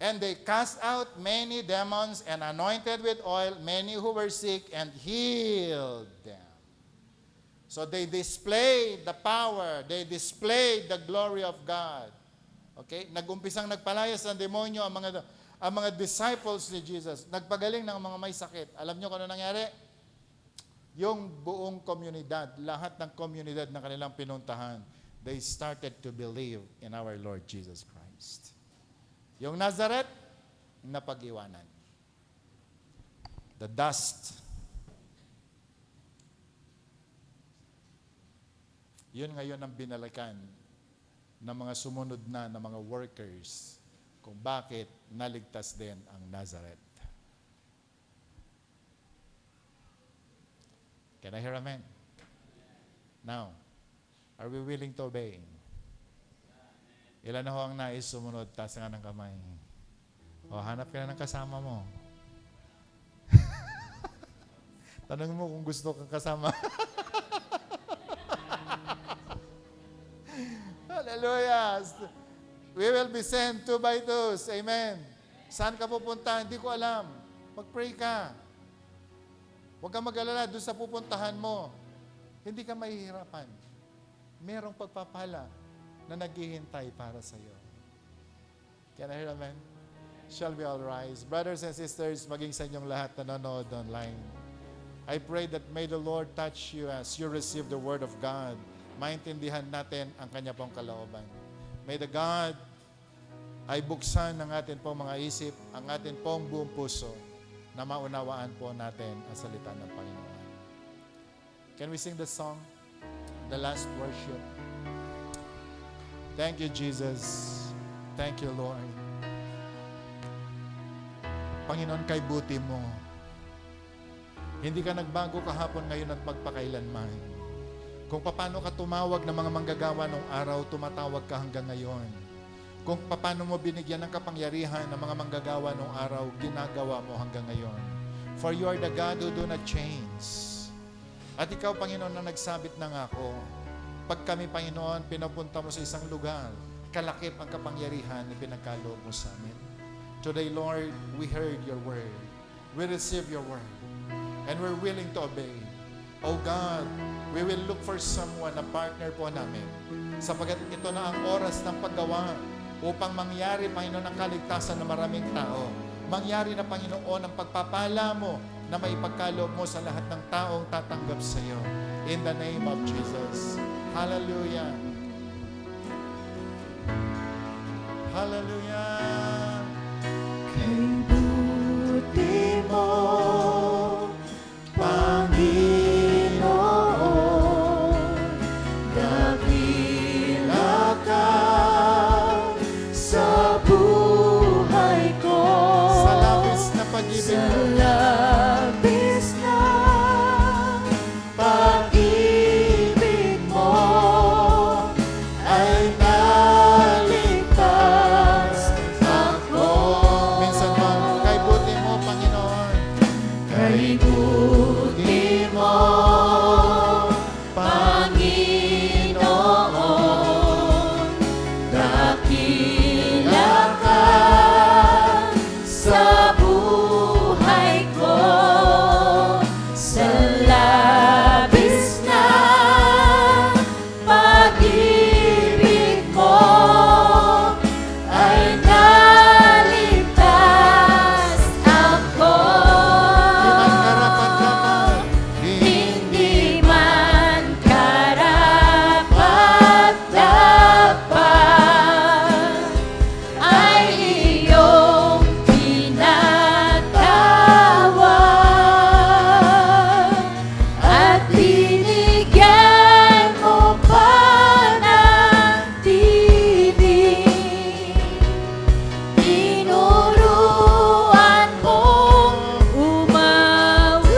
And they cast out many demons and anointed with oil many who were sick and healed them. So they displayed the power, they displayed the glory of God. Okay? Nag-umpisang nagpalayas ng demonyo ang mga disciples ni Jesus. Nagpagaling ng mga may sakit. Alam niyo kung ano nangyari? Yung buong komunidad, lahat ng komunidad na kanilang pinuntahan, they started to believe in our Lord Jesus Christ. Yung Nazareth, napag-iwanan. The dust. Yun ngayon ang binalikan ng mga sumunod na mga workers kung bakit naligtas din ang Nazareth. Can I hear amen? Now, are we willing to obey? Ilan na ho ang nais sumunod? Taas nga ng kamay. O, hanap ka na ng kasama mo. Tanong mo kung gusto kang kasama. Hallelujah! We will be sent 2 by 2. Amen. Saan ka pupunta? Hindi ko alam. Mag-pray ka. Huwag kang mag-alala doon sa pupuntahan mo. Hindi ka mahihirapan. Merong pagpapala na naghihintay para sa iyo. Can I hear amen? Shall we all rise? Brothers and sisters, maging sa inyong lahat na nanonood online. I pray that may the Lord touch you as you receive the Word of God. Maintindihan natin ang Kanya pong kalooban. May the God ay buksan ng atin pong mga isip, ang atin pong buong puso, na maunawaan po natin ang salita ng Panginoon. Can we sing the song? The last worship. Thank you, Jesus. Thank you, Lord. Panginoon, kay buti mo. Hindi ka nagbago kahapon, ngayon at magpakailanman. Kung paano ka tumawag ng mga manggagawa nung araw, tumatawag ka hanggang ngayon. Kung paano mo binigyan ng kapangyarihan ng mga manggagawa nung araw, ginagawa mo hanggang ngayon. For you are the God who do not change. At ikaw, Panginoon, na nagsabit na nga ako, pag kami, Panginoon, pinapunta mo sa isang lugar, kalakip ang kapangyarihan na pinagkaloob mo sa amin. Today, Lord, we heard your word. We receive your word. And we're willing to obey. Oh God, we will look for someone na partner po namin sapagat ito na ang oras ng paggawa upang mangyari, Panginoon, ang kaligtasan ng maraming tao. Mangyari na, Panginoon, ang pagpapala mo na maipagkaloob mo sa lahat ng taong tatanggap sa iyo. In the name of Jesus. Hallelujah. Hallelujah. Kay buti mo, Panginoon, dakila ka sa buhay ko. Sa labis na pag-ibig Sa mo. labis na pag-ibig mo ay naligtas ako. Minsan man, kay buti mo, Panginoon. Kay buti mo, Panginoon, dakila ka sa buhay ko. Sa labis na pag-ibig mo ay naligtas ako. Di man karapat-dapat ay iyong tinatawag at binigyan mo pa ng tinig. Tinuruan mong umawit.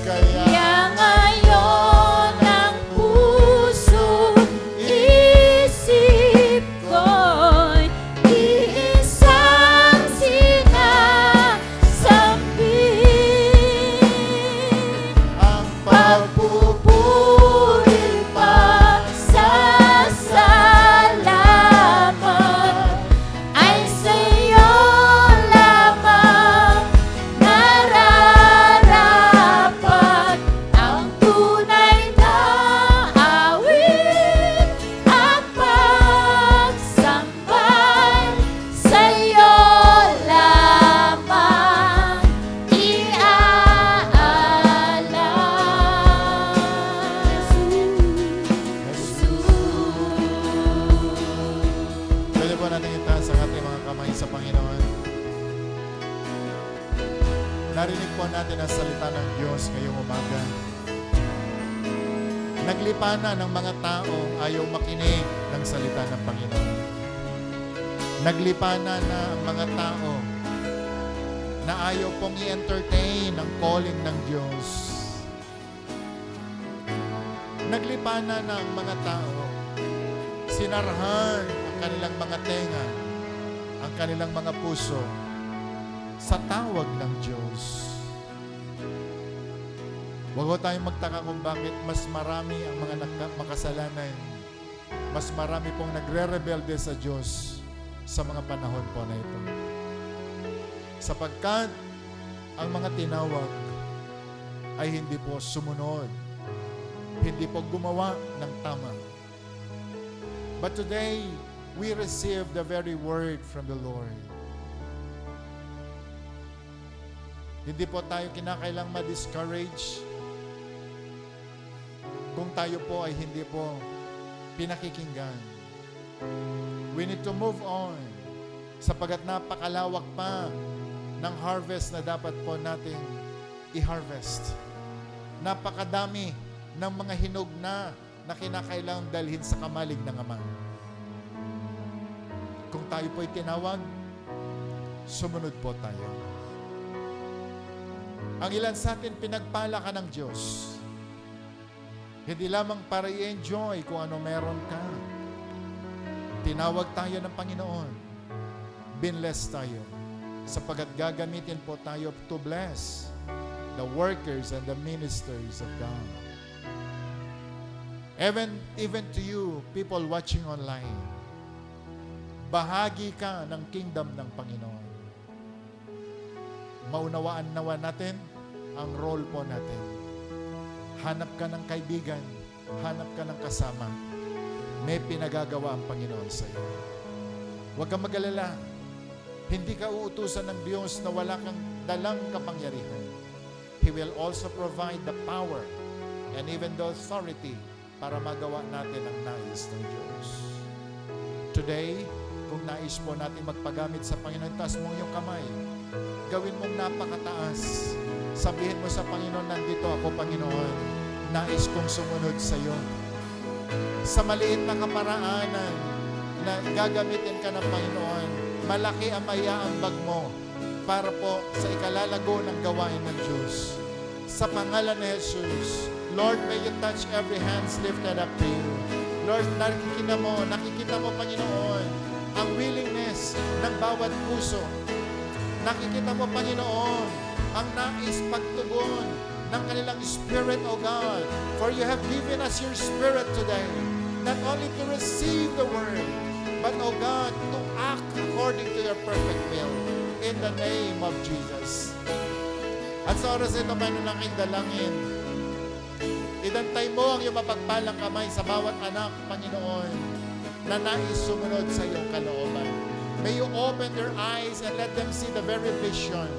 Kaya ngayon ang puso isip ko'y iisang sinasambit. ang Pagpupuri pa sa salamat ay sa'yo lamang nararapat ang tunay na awit at pagsambay sa'yo lamang Pwede po natin itaas ang ating mga kamay sa Panginoon. Narinig po natin ang salita ng Diyos ngayong umaga. Naglipanan ng mga taong ayaw makinig ng salita ng Panginoon. Naglipanan na ang mga tao na ayaw pong i-entertain ang calling ng Diyos. Naglipanan ng mga tao, sinarahan ang kanilang mga tenga, ang kanilang mga puso sa tawag ng Diyos. Huwag ho tayong magtaka kung bakit mas marami ang mga makasalanan, mas marami pong nagre-rebelde sa Diyos sa mga panahon po na ito. Sapagkat ang mga tinawag ay hindi po sumunod, hindi po gumawa ng tama. But today, we receive the very word from the Lord. Hindi po tayo kinakailang ma-discourage kung tayo po ay hindi po pinakikinggan. We need to move on sapagat napakalawak pa ng harvest na dapat po nating i-harvest. Napakadami ng mga hinog na kinakailangang dalhin sa kamalig ng Ama. Kung tayo po'y tinawag, sumunod po tayo. Ang ilan sa atin pinagpala ka ng Diyos. Hindi lamang para i-enjoy kung ano meron ka. Tinawag tayo ng Panginoon. Binless tayo. Sapagat gagamitin po tayo to bless the workers and the ministers of God. Even to you, people watching online, bahagi ka ng kingdom ng Panginoon. Maunawaan nawa natin ang role po natin. Hanap ka ng kaibigan, hanap ka ng kasama. May pinagagawa ang Panginoon sa iyo. Huwag kang mag-alala. Hindi ka uutusan ng Diyos na wala kang dalang kapangyarihan. He will also provide the power and even the authority para magawa natin ang nais ng Diyos. Today, kung nais po natin magpagamit sa Panginoon, taas mo yung kamay. Gawin mong napakataas. Sabihin mo sa Panginoon, nandito ako, Panginoon. Nais kong sumunod sa iyo. Sa maliit na kaparaanan na gagamitin ka ng Panginoon, malaki ang maiaambag mo para po sa ikalalago ng gawain ng Diyos. Sa pangalan ni Jesus, Lord, may you touch every hands lifted up to you. Lord, nakikita mo, Panginoon, ang willingness ng bawat puso. Nakikita mo, Panginoon, ang nais pagtugon ng kanilang spirit, O God. For you have given us your spirit today, not only to receive the word, but, O God, to act according to your perfect will. In the name of Jesus. At sa oras ito, Panginoon, aking dalangin, idantay mo ang iyong mapagpalang kamay sa bawat anak, Panginoon, na nais sumunod sa iyong kalooban. May you open their eyes and let them see the very vision.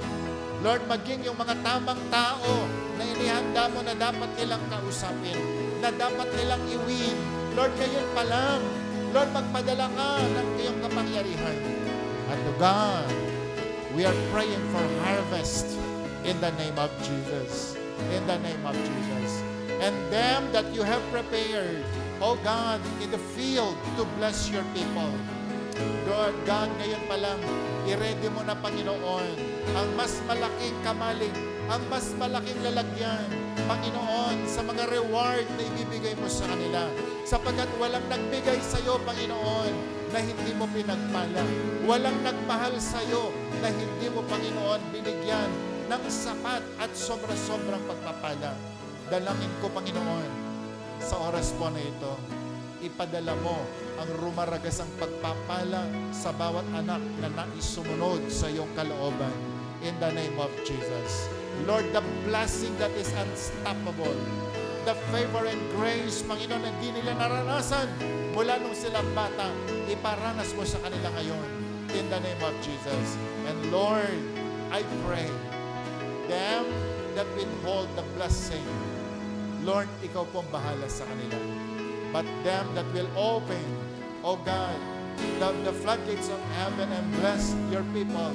Lord, maging yung mga tamang tao na inihanda mo na dapat nilang kausapin, na dapat nilang iwin. Lord, ngayon pa lang, Lord, magpadala ka ng iyong kapangyarihan. At to God, we are praying for harvest in the name of Jesus. In the name of Jesus. And them that you have prepared, O God, in the field to bless your people. God, ngayon pa lang, i-ready mo na, Panginoon, ang mas malaking kamalig, ang mas malaking lalagyan, Panginoon, sa mga reward na ibibigay mo sa kanila. Sapagkat walang nagbigay sa iyo, Panginoon, na hindi mo pinagpala. Walang nagmahal sa iyo na hindi mo, Panginoon, binigyan ng sapat at sobra-sobrang pagpapala. Dalangin ko, Panginoon, sa oras po na ito, ipadala mo ang rumaragasang pagpapala sa bawat anak na nais sumunod sa iyong kalooban. In the name of Jesus. Lord, the blessing that is unstoppable, the favor and grace, Panginoon, na hindi nila naranasan mula nung silang bata, iparanas mo sa kanila ngayon. In the name of Jesus. And Lord, I pray, them that withhold the blessing, Lord, ikaw pong bahala sa kanila. But them that will open, O God, the floodgates of heaven and bless your people.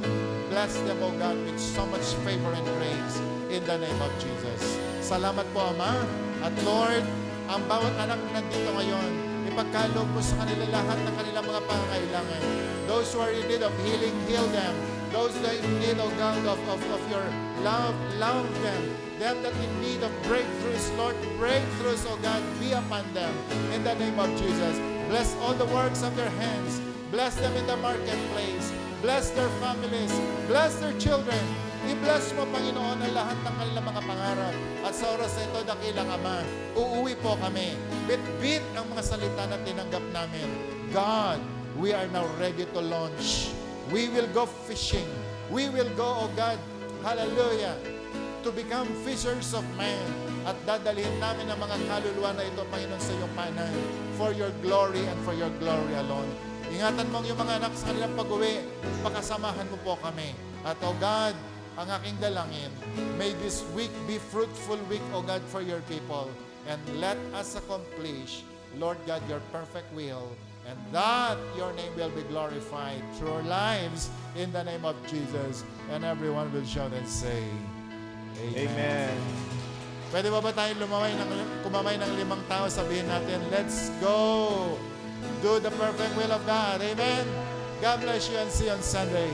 Bless them, O God, with so much favor and grace in the name of Jesus. Salamat po, Ama. At Lord, ang bawat anak na nandito ngayon, ipagkaloob mo sa kanila lahat ng kanilang mga pangangailangan. Those who are in need of healing, heal them. Those that in need, oh God, of your love, love them. Them that in need of breakthroughs, Lord, breakthroughs, oh God, be upon them. In the name of Jesus. Bless all the works of their hands. Bless them in the marketplace. Bless their families. Bless their children. I-bless mo, Panginoon, ang lahat ng kanilang mga pangarap. At sa oras na ito, dakilang Ama, uuwi po kami. Bit-bit ang mga salita na tinanggap namin. God, we are now ready to launch. We will go fishing. We will go, oh God, hallelujah, to become fishers of men. At dadalhin namin ang mga kaluluwa na ito, Panginoon, sa iyong panan. For your glory and for your glory alone. Ingatan mo ang iyong mga anak sa kanilang pag-uwi. Pakasamahan mo po kami. At, oh God, ang aking dalangin, may this week be fruitful week, O God, for your people. And let us accomplish, Lord God, your perfect will, and that your name will be glorified through our lives in the name of Jesus. And everyone will shout and say, Amen. Amen. Pwede ba tayong kumamay ng 5 tao? Sabihin natin, let's go. Do the perfect will of God. Amen. God bless you and see you on Sunday.